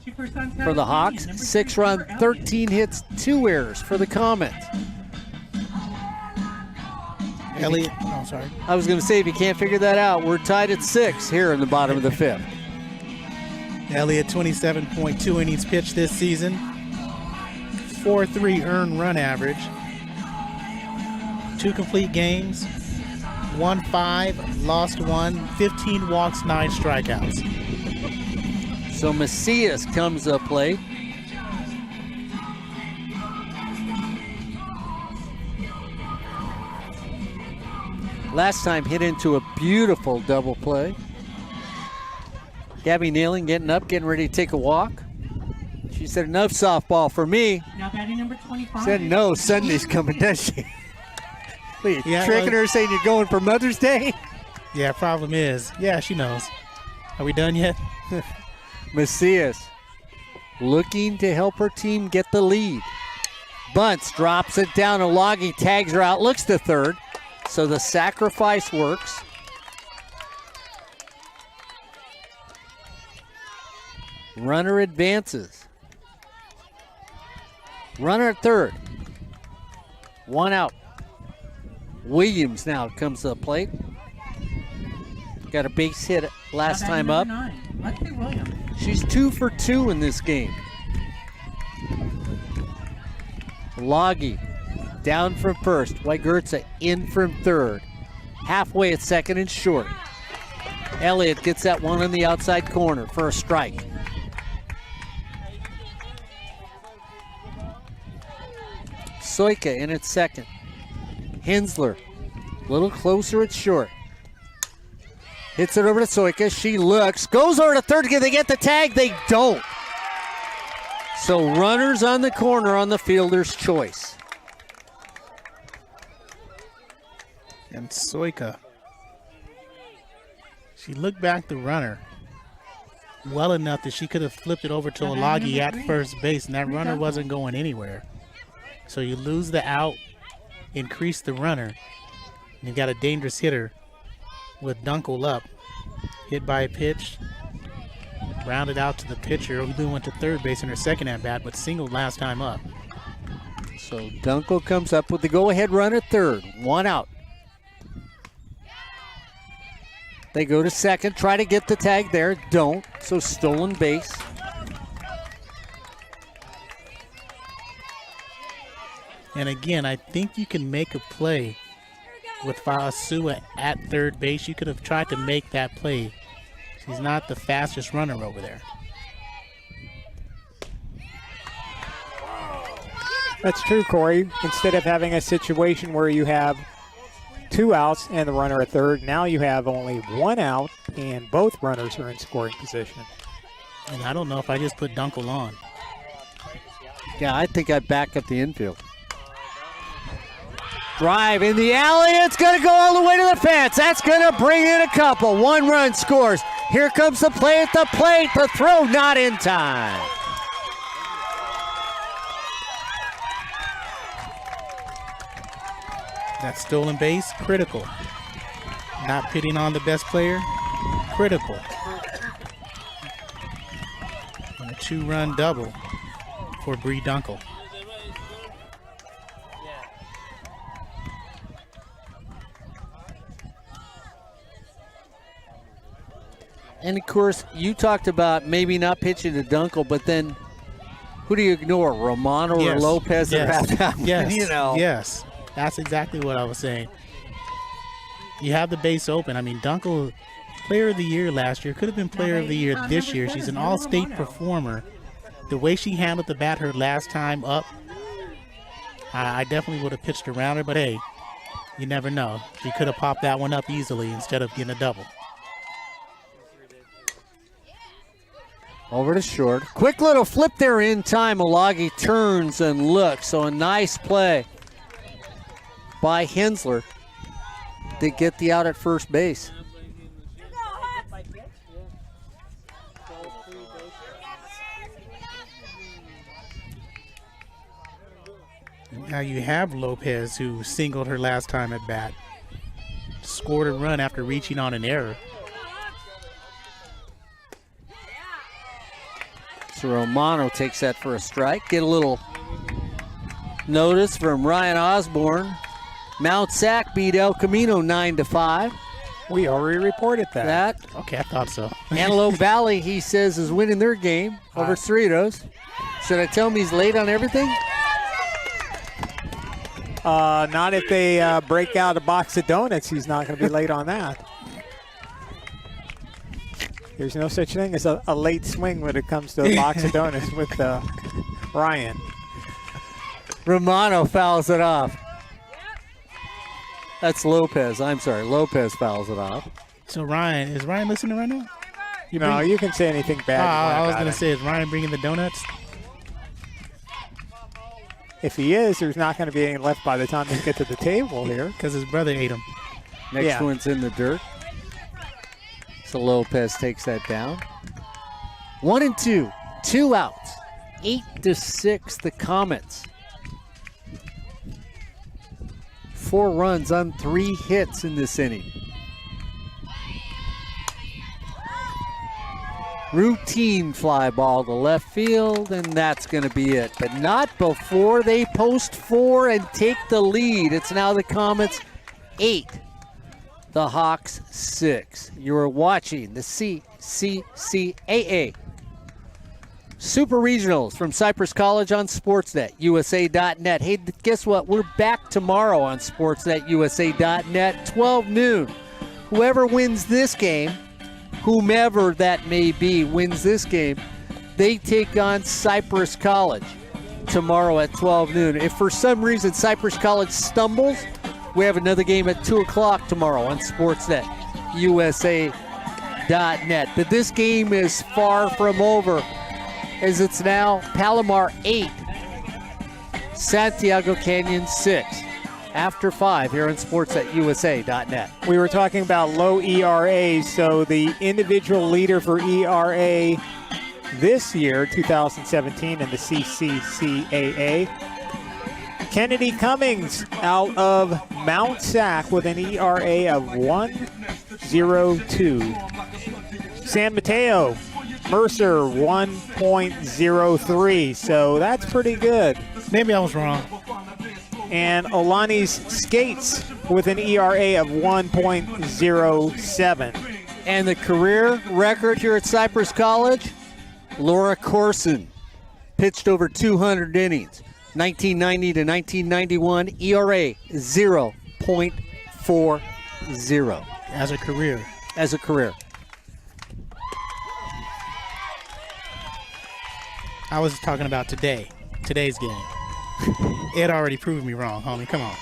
for the Hawks. 6 runs, 13 hits, 2 errors for the Comets. Elliott, oh, sorry. I was going to say, if you can't figure that out, we're tied at 6 here in the bottom of the 5th. Elliott, 27.2 innings pitched this season. 4.3 earned run average. 2 complete games. 1-5, lost 1, 15 walks, 9 strikeouts. So Macias comes up plate. Last time hit into a beautiful double play. Gabby Neyland getting up, getting ready to take a walk. She said, enough softball for me. Now batting number 25. Said, no, Sunday's coming, does she? What, you Yeah, tricking her saying you're going for Mother's Day? Yeah, problem is, yeah, she knows. Are we done yet? Macias looking to help her team get the lead. Bunts drops it down. Olagi tags her out, looks to third. So the sacrifice works. Runner advances. Runner at third. 1 out. Williams now comes to the plate. Got a base hit last Now time batting up. number 9, Lexi Williams. She's 2 for 2 in this game. Loggy down from first. Wygurtza in from third. Halfway at second and short. Elliott gets that one in the outside corner for a strike. Soika in at second. Hensler a little closer at short. Hits it over to Soika. She looks, goes over to third. Can they get the tag? They don't. So runners on the corner on the fielder's choice. And Soika, she looked back the runner well enough that she could have flipped it over to Olagi at first base, and that runner wasn't going anywhere. So you lose the out, increase the runner, and you got a dangerous hitter with Dunkel up. Hit by a pitch, rounded out to the pitcher, who then went to third base in her second at bat, but singled last time up. So Dunkel comes up with the go-ahead run at third. 1 out. They go to second, try to get the tag there, don't. So stolen base. And again, I think you can make a play with Faasua at third base. You could have tried to make that play. She's not the fastest runner over there. That's true, Corey. Instead of having a situation where you have 2 outs and the runner at third, now you have only 1 out and both runners are in scoring position. And I don't know if I just put Dunkel on. Yeah, I think I'd back up the infield. Drive in the alley. It's going to go all the way to the fence. That's going to bring in a couple. 1 run scores. Here comes the play at the plate. The throw not in time. That stolen base, critical. Not pitting on the best player, critical. And a 2-run double for Bree Dunkel. And of course, you talked about maybe not pitching to Dunkel, but then who do you ignore? Romano or Lopez? Yes. Yes. You know. Yes. That's exactly what I was saying. You have the base open. I mean, Dunkel, player of the year last year, could have been player of the year this year. She's an all-state performer. The way she handled the bat her last time up, I definitely would have pitched around her, but hey, you never know. She could have popped that one up easily instead of getting a double. Over to short. Quick little flip there in time. Milagi turns and looks. So a nice play by Hensler to get the out at first base. Now you have Lopez, who singled her last time at bat. Scored a run after reaching on an error. So Romano takes that for a strike. Get a little notice from Ryan Osborne. Mount Sac beat El Camino 9-5. We already reported that. Okay, I thought so. Antelope Valley, he says, is winning their game over Cerritos. Should I tell him he's late on everything? Not if they break out a box of donuts. He's not going to be late on that. There's no such thing as a late swing when it comes to a box of donuts with Ryan. Romano fouls it off. That's Lopez. I'm sorry. Lopez fouls it off. So Ryan, is Ryan listening right now? You can say anything bad. I was going to say, is Ryan bringing the donuts? If he is, there's not going to be any left by the time they get to the table here. Because his brother ate them. Next one's in the dirt. So Lopez takes that down. 1-2, 2 outs. 8-6, the Comets. 4 runs on 3 hits in this inning. Routine fly ball to left field, and that's going to be it. But not before they post 4 and take the lead. It's now the Comets 8, the Hawks 6. You're watching the CCCAA Super Regionals from Cypress College on Sportsnet, USA.net. Hey, guess what? We're back tomorrow on Sportsnet, USA.net, 12 noon. Whoever wins this game, whomever that may be, wins this game, they take on Cypress College tomorrow at 12 noon. If for some reason Cypress College stumbles, we have another game at 2 o'clock tomorrow on Sportsnet, USA.net. But this game is far from over, as it's now Palomar 8, Santiago Canyon 6. After 5 here on Sportsnet, USA.net. We were talking about low ERAs, so the individual leader for ERA this year, 2017, in the CCCAA, Kennedy Cummings out of Mount Sac with an ERA of 1.02. San Mateo, Mercer 1.03, so that's pretty good. Maybe I was wrong. And Olani's Skates with an ERA of 1.07. And the career record here at Cypress College, Laura Corson pitched over 200 innings. 1990 to 1991, ERA 0.40. As a career. As a career. I was talking about today's game. It already proved me wrong, homie. Come on.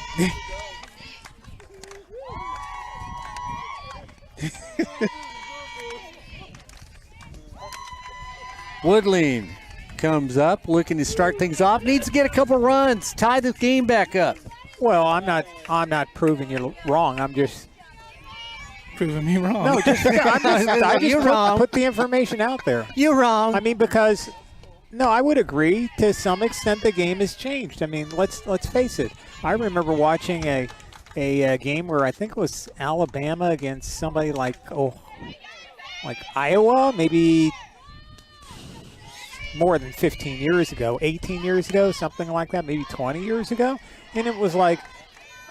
Woodling comes up, looking to start things off. Needs to get a couple runs, tie the game back up. Well, I'm not proving you wrong. I'm just Proving me wrong. no. I You're wrong. put the information out there. You're wrong. I mean, because no, I would agree to some extent the game has changed. I mean, let's face it. I remember watching a game where I think it was Alabama against somebody like Iowa, maybe more than 15 years ago, 18 years ago, something like that, maybe 20 years ago. And it was like,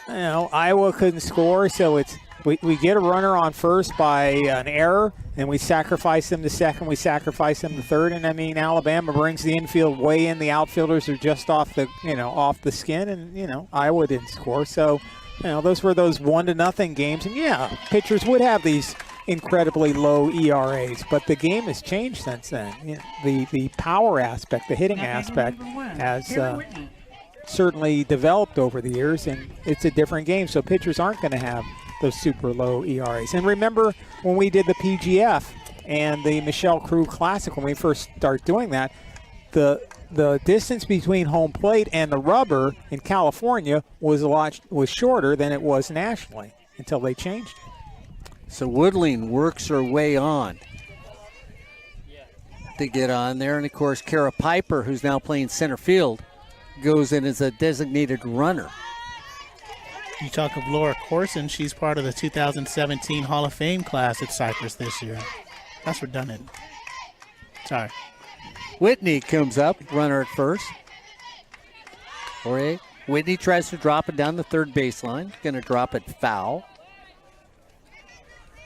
Iowa couldn't score, so we get a runner on first by an error, and we sacrifice them to second, we sacrifice them to third, and I mean, Alabama brings the infield way in, the outfielders are just off the skin, and, Iowa didn't score. So, those were those 1-0 games, and yeah, pitchers would have these incredibly low ERAs, but the game has changed since then. The power aspect, the hitting aspect has certainly developed over the years, and it's a different game, so pitchers aren't going to have those super low ERAs. And remember when we did the PGF and the Michelle Crew Classic, when we first started doing that, the distance between home plate and the rubber in California was shorter than it was nationally until they changed it. So Woodling works her way on to get on there. And, of course, Kara Piper, who's now playing center field, goes in as a designated runner. You talk of Laura Corson. She's part of the 2017 Hall of Fame class at Cypress this year. That's redundant. Sorry. Whitney comes up, runner at first. Whitney tries to drop it down the third baseline. Going to drop it foul.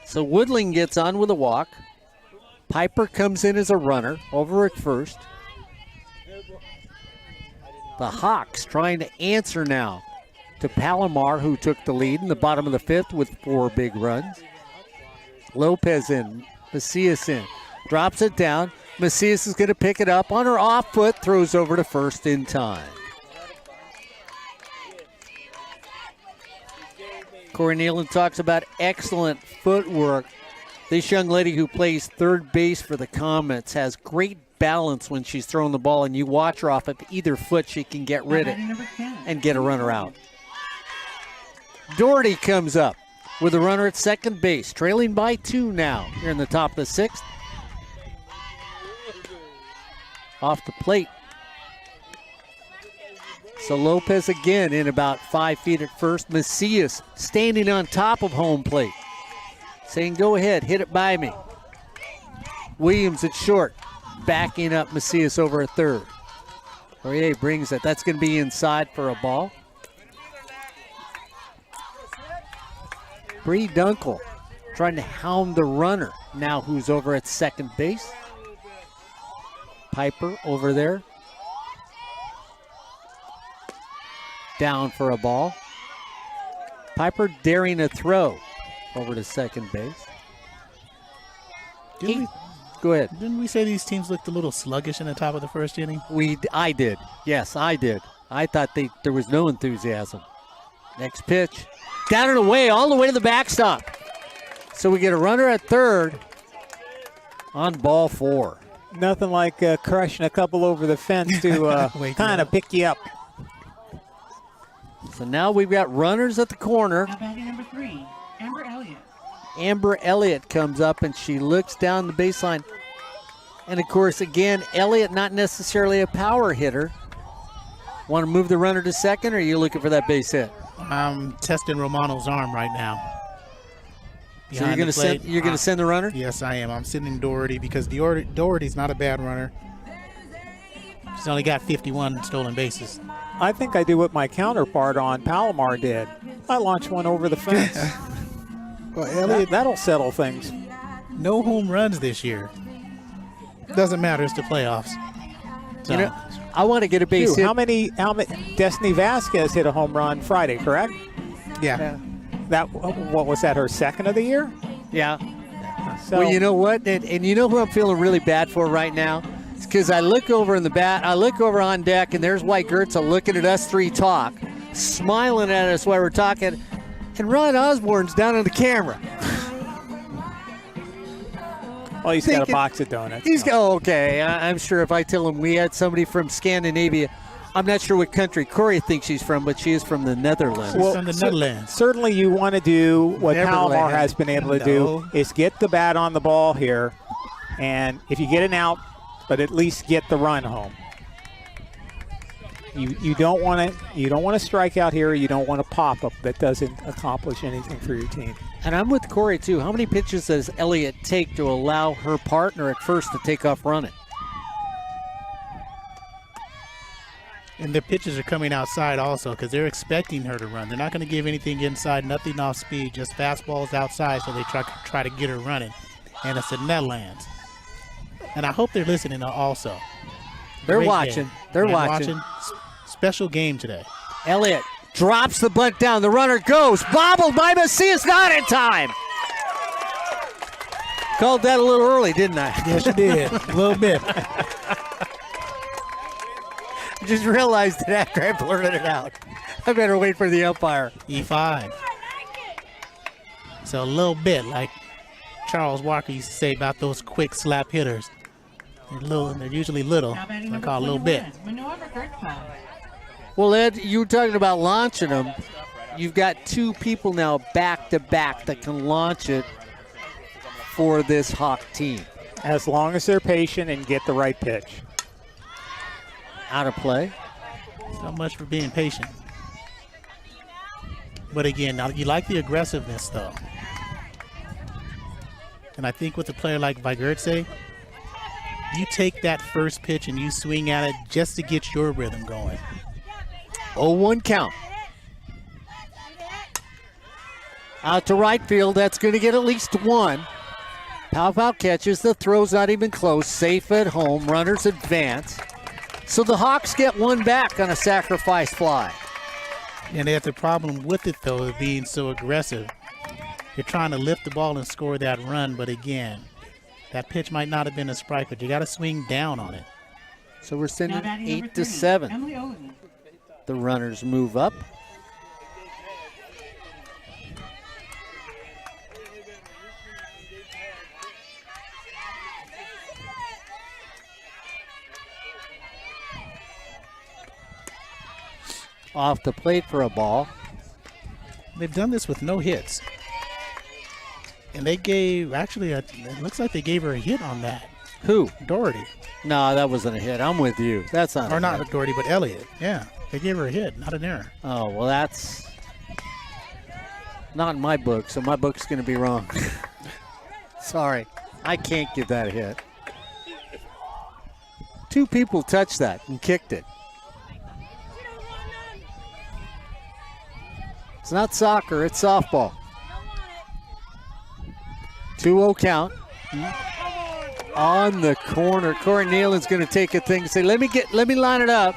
So Woodling gets on with a walk. Piper comes in as a runner over at first. The Hawks trying to answer now to Palomar, who took the lead in the bottom of the fifth with 4 big runs. Lopez in, Macias in, drops it down. Macias is going to pick it up on her off foot, throws over to first in time. Corey Neyland talks about excellent footwork. This young lady who plays third base for the Comets has great balance when she's throwing the ball, and you watch her off of either foot, she can get rid of it and get a runner out. Doherty comes up with a runner at second base, trailing by 2 now. Here in the top of the 6th. Off the plate. So Lopez again in about 5 feet at first. Macias standing on top of home plate, saying, go ahead, hit it by me. Williams at short, backing up Macias over at third. Poirier brings it. That's going to be inside for a ball. Bree Dunkel trying to hound the runner now, who's over at second base. Piper over there. Down for a ball. Piper daring a throw over to second base. Go ahead. Didn't we say these teams looked a little sluggish in the top of the first inning? I did. Yes, I did. I thought there was no enthusiasm. Next pitch. Down and away, all the way to the backstop. So we get a runner at third on ball 4. Nothing like crushing a couple over the fence to kind of pick you up. So now we've got runners at the corner. Now batting number 3, Amber Elliott. Amber Elliott comes up and she looks down the baseline. And of course, again, Elliott not necessarily a power hitter. Want to move the runner to second, or are you looking for that base hit? I'm testing Romano's arm right now. So you're going to send the runner? Yes, I am. I'm sending Doherty because Doherty's not a bad runner. She's only got 51 stolen bases. I think I do what my counterpart on Palomar did. I launched one over the fence. Well, Elliott, that'll settle things. No home runs this year. Doesn't matter. It's the playoffs. So, I want to get a base hit. How many? Destiny Vasquez hit a home run Friday, correct? Yeah. What was that? Her second of the year? Yeah. So, well, you know what? And you know who I'm feeling really bad for right now? It's because I look over in the bat, I look over on deck, and there's White Gertza looking at us three talk, smiling at us while we're talking, and Ron Osborne's down on the camera. Well, he's got a box of donuts. Okay. I'm sure if I tell him we had somebody from Scandinavia I'm not sure what country Corey thinks she's from, but she is from the Netherlands. Well, from the Netherlands. Certainly you want to do what Neverland. Palomar has been able to do, is get the bat on the ball here. And if you get an out, but at least get the run home. You don't want to strike out here. You don't want to pop up that doesn't accomplish anything for your team. And I'm with Corey, too. How many pitches does Elliott take to allow her partner at first to take off running? And the pitches are coming outside also because they're expecting her to run. They're not going to give anything inside, nothing off speed, just fastballs outside, so they try to get her running. And it's the Netherlands. And I hope they're listening also. They're Great watching. game. They're watching. Special game today. Elliott drops the bunt down. The runner goes. Bobbled by Macias, not in time. Called that a little early, didn't I? Yes, you did. A little bit. I just realized it after I blurted it out. I better wait for the umpire. E5. So a little bit like Charles Walker used to say about those quick slap hitters. They're usually little. Now batting I number call a little bit. 21, Manoa Gertza. Well, Ed, you were talking about launching them. You've got two people now back-to-back that can launch it for this Hawk team. As long as they're patient and get the right pitch. Out of play. So much for being patient. But again, now you like the aggressiveness, though. And I think with a player like Vigurtse, you take that first pitch and you swing at it just to get your rhythm going. 0-1 count. Out to right field. That's going to get at least one. Pow catches. The throw's not even close. Safe at home. Runners advance. So the Hawks get one back on a sacrifice fly. And they have the problem with it, though, of being so aggressive. You're trying to lift the ball and score that run, but again, that pitch might not have been a strike, but you got to swing down on it. So we're sending Now batting number 30, 8-7. Emily Olden. The runners move up. Off the plate for a ball. They've done this with no hits. And they gave, actually, it looks like they gave her a hit on that. Who? Doherty. No, that wasn't a hit. I'm with you. That's not Or a not hit. Doherty, but Elliott. Yeah, they gave her a hit, not an error. Oh, well, that's not in my book, so my book's going to be wrong. Sorry. I can't give that a hit. Two people touched that and kicked it. It's not soccer, it's softball. 2-0 count. On the corner. Corey Neyland's going to take a thing and say, let me line it up.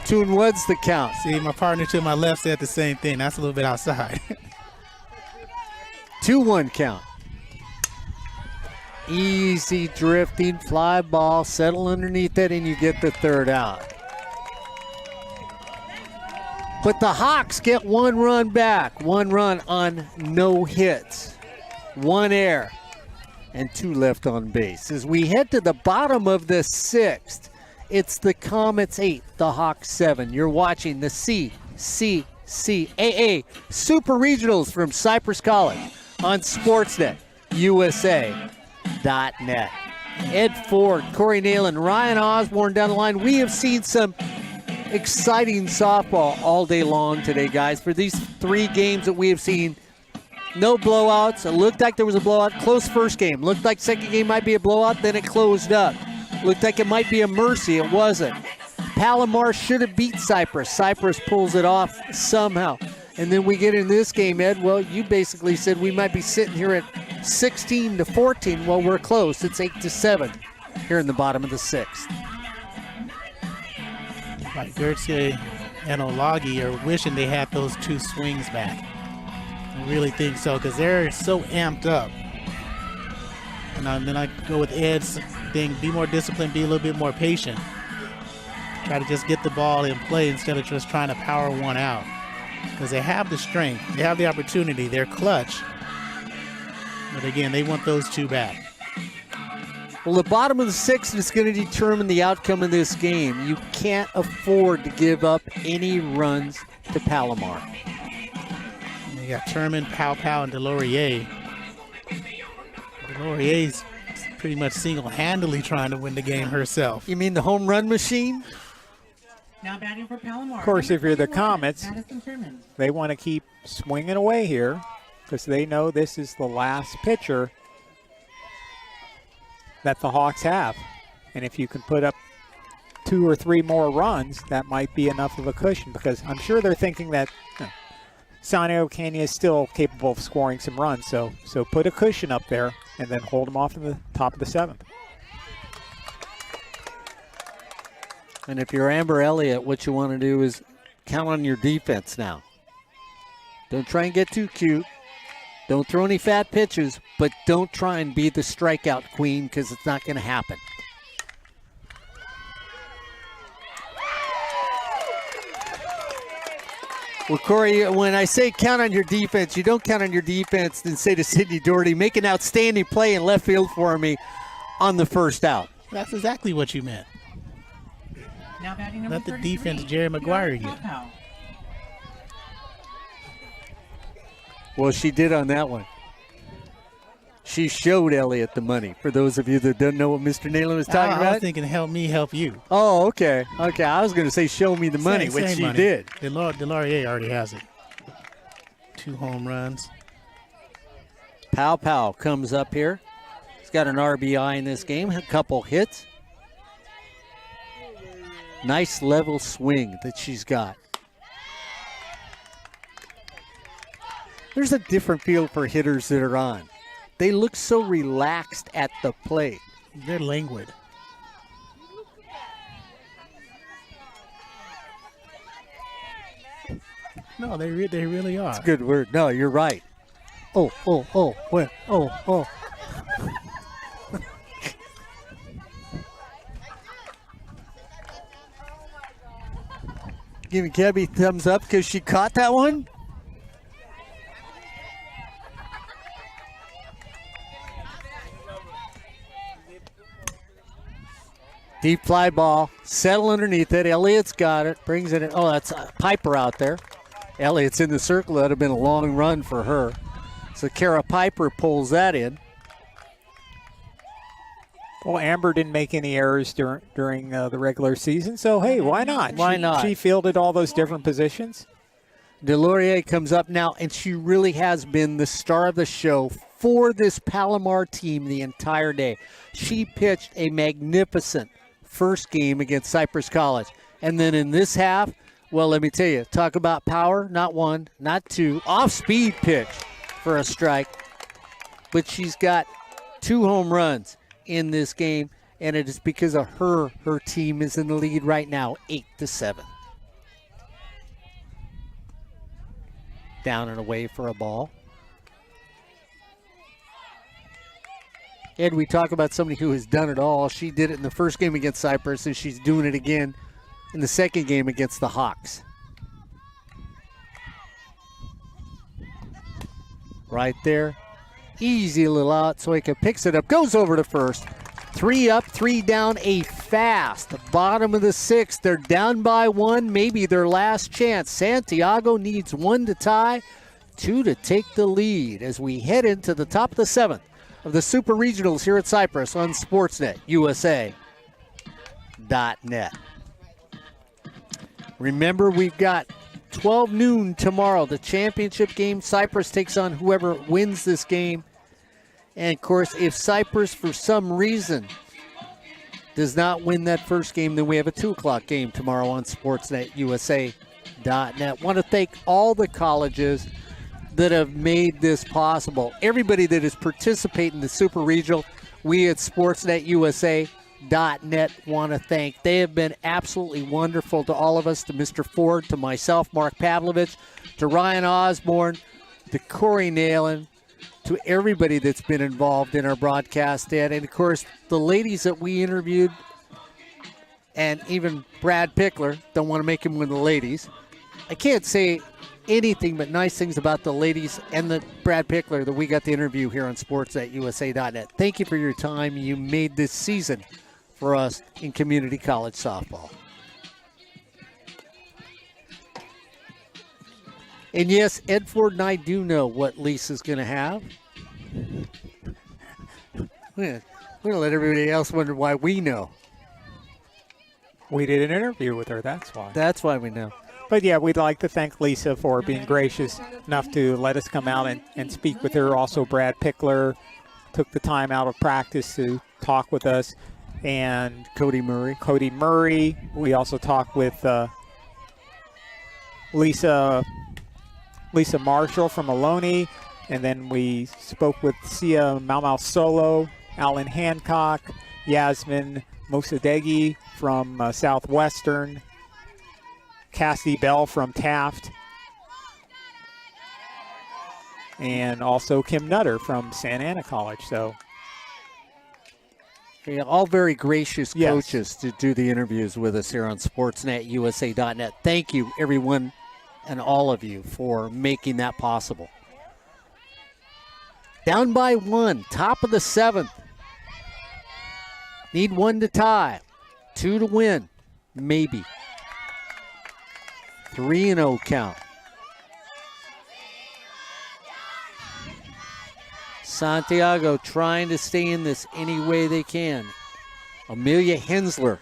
2-1's the count. See, my partner to my left said the same thing. That's a little bit outside. 2-1 count. Easy drifting, fly ball, settle underneath it, and you get the third out. But the Hawks get one run back. One run on no hits. One error. And two left on base. As we head to the bottom of the sixth, it's the Comets 8, the Hawks 7. You're watching the CCCAA Super Regionals from Cypress College on Sportsnet USA.net. Ed Ford, Corey Neyland, Ryan Osborne down the line. We have seen some exciting softball all day long today, guys. For these three games that we have seen, no blowouts. It looked like there was a blowout. Close first game. Looked like second game might be a blowout. Then it closed up. Looked like it might be a mercy. It wasn't. Palomar should have beat Cypress. Cypress pulls it off somehow. And then we get in this game, Ed. Well, you basically said we might be sitting here at 16-14. Well, we're close. It's 8-7 here in the bottom of the sixth. Like Gertze and Olagi are wishing they had those two swings back. I really think so, because they're so amped up. And then I go with Ed's thing, be more disciplined, be a little bit more patient. Try to just get the ball in play instead of just trying to power one out. Because they have the strength, they have the opportunity, they're clutch. But again, they want those two back. Well, the bottom of the sixth is going to determine the outcome of this game. You can't afford to give up any runs to Palomar. You got Sherman, Pow, and Delorier. Delorier's pretty much single-handedly trying to win the game herself. You mean the home run machine? Now batting for Palomar. Of course, if you're the 21, Comets, Madison Sherman. they want to keep swinging away here because they know this is the last pitcher that the Hawks have. And if you can put up 2 or 3 more runs, that might be enough of a cushion, because I'm sure they're thinking that Santiago Canyon is still capable of scoring some runs. So put a cushion up there and then hold them off in the top of the 7th. And if you're Amber Elliott, what you want to do is count on your defense now. Don't try and get too cute. Don't throw any fat pitches, but don't try and be the strikeout queen, because it's not going to happen. Well, Corey, when I say count on your defense, you don't count on your defense and say to Sidney Doherty, make an outstanding play in left field for me on the first out. That's exactly what you meant. Now batting number Let the 33, defense Jerry Maguire you. Pow. Well, she did on that one. She showed Elliott the money. For those of you that don't know what Mr. Neyland was talking I about. was thinking, help me, help you. Oh, okay. Okay, I was going to say show me the money, which Same she money. did. Delorier already has it. 2 home runs. Pow comes up here. He's got an RBI in this game, a couple hits. Nice level swing that she's got. There's a different feel for hitters that are on. They look so relaxed at the plate. They're languid. No, they really are. That's a good word. No, you're right. Oh, where? Oh. Giving Gabby thumbs up because she caught that one. Deep fly ball, settle underneath it. Elliott's got it, brings it in. Oh, that's Piper out there. Elliott's in the circle. That would have been a long run for her. So Kara Piper pulls that in. Well, Amber didn't make any errors during the regular season, so hey, why not? Why not? She fielded all those different positions. Delorier comes up now, and she really has been the star of the show for this Palomar team the entire day. She pitched a magnificent first game against Cypress College. And then in this half, well, let me tell you, talk about power, not 1, not 2, off-speed pitch for a strike. But she's got 2 home runs in this game, and it is because of her. Her team is in the lead right now, 8-7. Down and away for a ball. And we talk about somebody who has done it all. She did it in the first game against Cypress, and she's doing it again in the second game against the Hawks. Right there. Easy little out. Soika picks it up, goes over to first. 3 up, 3 down, a fast. Bottom of the 6th. They're down by 1, maybe their last chance. Santiago needs 1 to tie, 2 to take the lead as we head into the top of the 7th of the Super Regionals here at Cypress on Sportsnet USA.net. Remember, we've got 12 noon tomorrow, the championship game. Cypress takes on whoever wins this game. And, of course, if Cypress, for some reason, does not win that first game, then we have a 2 o'clock game tomorrow on Sportsnet USA.net. Want to thank all the colleges that have made this possible. Everybody that is participating in the Super Regional, we at Sportsnet USA.net want to thank. They have been absolutely wonderful to all of us, to Mr. Ford, to myself, Mark Pavlovich, to Ryan Osborne, to Corey Neyland, to everybody that's been involved in our broadcast, and of course, the ladies that we interviewed, and even Brad Pickler. Don't want to make him one of the ladies. I can't say anything but nice things about the ladies and the Brad Pickler that we got to interview here on sports@usa.net. Thank you for your time. You made this season for us in community college softball. And yes, Ed Ford and I do know what Lisa's going to have. We're going to let everybody else wonder why we know. We did an interview with her, that's why. That's why we know. But yeah, we'd like to thank Lisa for being gracious enough to let us come out and speak with her. Also, Brad Pickler took the time out of practice to talk with us. And Cody Murray. We also talked with Lisa Marshall from Maloney. And then we spoke with Sia Mau Solo, Alan Hancock, Yasmin Mosadeghi from Southwestern, Cassidy Bell from Taft, and also Kim Nutter from Santa Ana College. So, yeah, all very gracious coaches to do the interviews with us here on sportsnetusa.net. Thank you, everyone and all of you, for making that possible. Down by 1, top of the 7th. Need 1 to tie, 2 to win, maybe. 3-0 count. Santiago trying to stay in this any way they can. Amelia Hensler,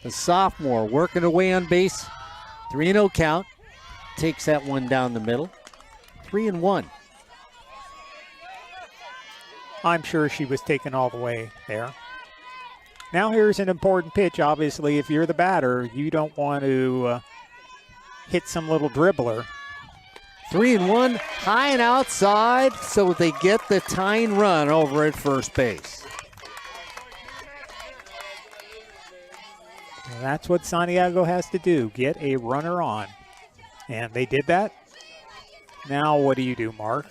the sophomore, working away on base. 3-0 count. Takes that one down the middle. 3-1. I'm sure she was taken all the way there. Now here's an important pitch. Obviously, if you're the batter, you don't want to hit some little dribbler. 3-1, high and outside, so they get the tying run over at first base. And that's what Santiago has to do, get a runner on. And they did that. Now what do you do, Mark?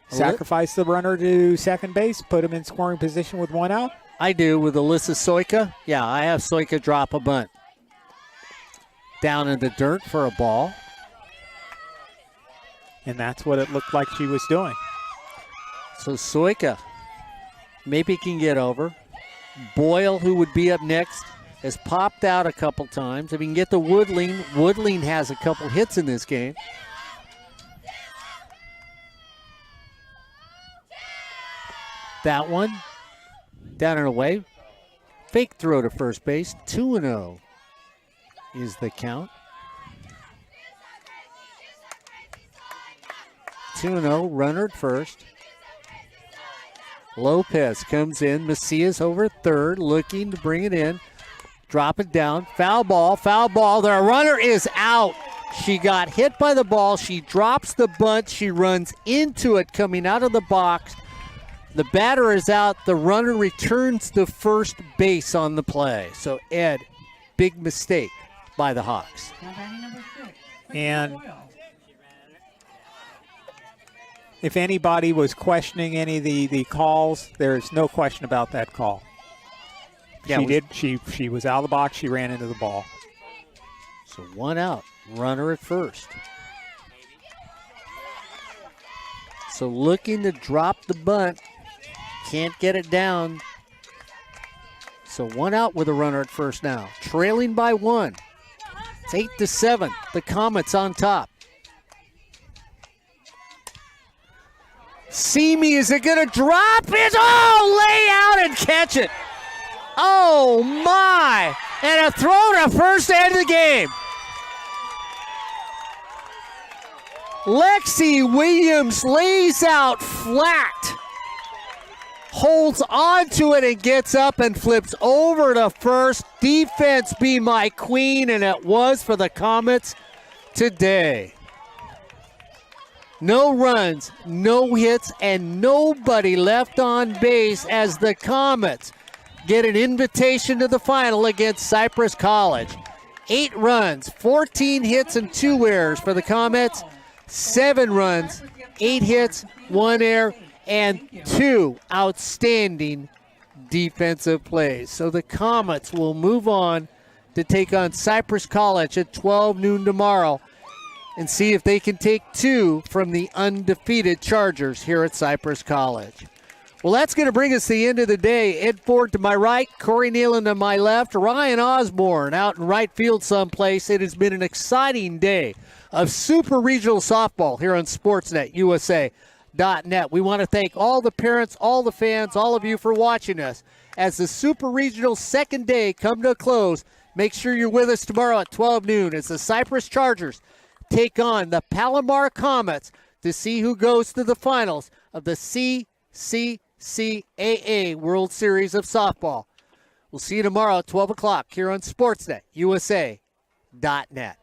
Sacrifice the runner to second base, put him in scoring position with 1 out? I do with Alyssa Soika. Yeah, I have Soika drop a bunt. Down in the dirt for a ball. And that's what it looked like she was doing. So Soika maybe can get over. Boyle, who would be up next, has popped out a couple times. If he can get to Woodling, Woodling has a couple hits in this game. That one, down and away. Fake throw to first base, 2-0 is the count. 2-0, runner at first. Lopez comes in. Macias over third, looking to bring it in. Drop it down. Foul ball, foul ball. Their runner is out. She got hit by the ball. She drops the bunt. She runs into it coming out of the box. The batter is out. The runner returns to first base on the play. So, Ed, big mistake by the Hawks. And if anybody was questioning any of the calls, there's no question about that call. Yeah, She was out of the box. She ran into the ball. So 1 out. Runner at first. So looking to drop the bunt. Can't get it down. So 1 out with a runner at first now. Trailing by 1. It's 8-7. The Comets on top. Simi, is it going to drop it? Oh, lay out and catch it. Oh, my. And a throw to first to end the game. Lexi Williams lays out flat. Holds onto it and gets up and flips over to first. Defense be my queen, and it was for the Comets today. No runs, no hits, and nobody left on base as the Comets get an invitation to the final against Cypress College. 8 runs, 14 hits, and 2 errors for the Comets. 7 runs, 8 hits, 1 error, and 2 outstanding defensive plays. So the Comets will move on to take on Cypress College at 12 noon tomorrow. and see if they can take 2 from the undefeated Chargers here at Cypress College. Well, that's going to bring us to the end of the day. Ed Ford to my right, Corey Neyland to my left, Ryan Osborne out in right field someplace. It has been an exciting day of Super Regional Softball here on Sportsnet USA.net. We want to thank all the parents, all the fans, all of you for watching us. As the Super Regional second day come to a close, make sure you're with us tomorrow at 12 noon as the Cypress Chargers take on the Palomar Comets to see who goes to the finals of the CCCAA World Series of Softball. We'll see you tomorrow at 12 o'clock here on Sportsnet USA.net.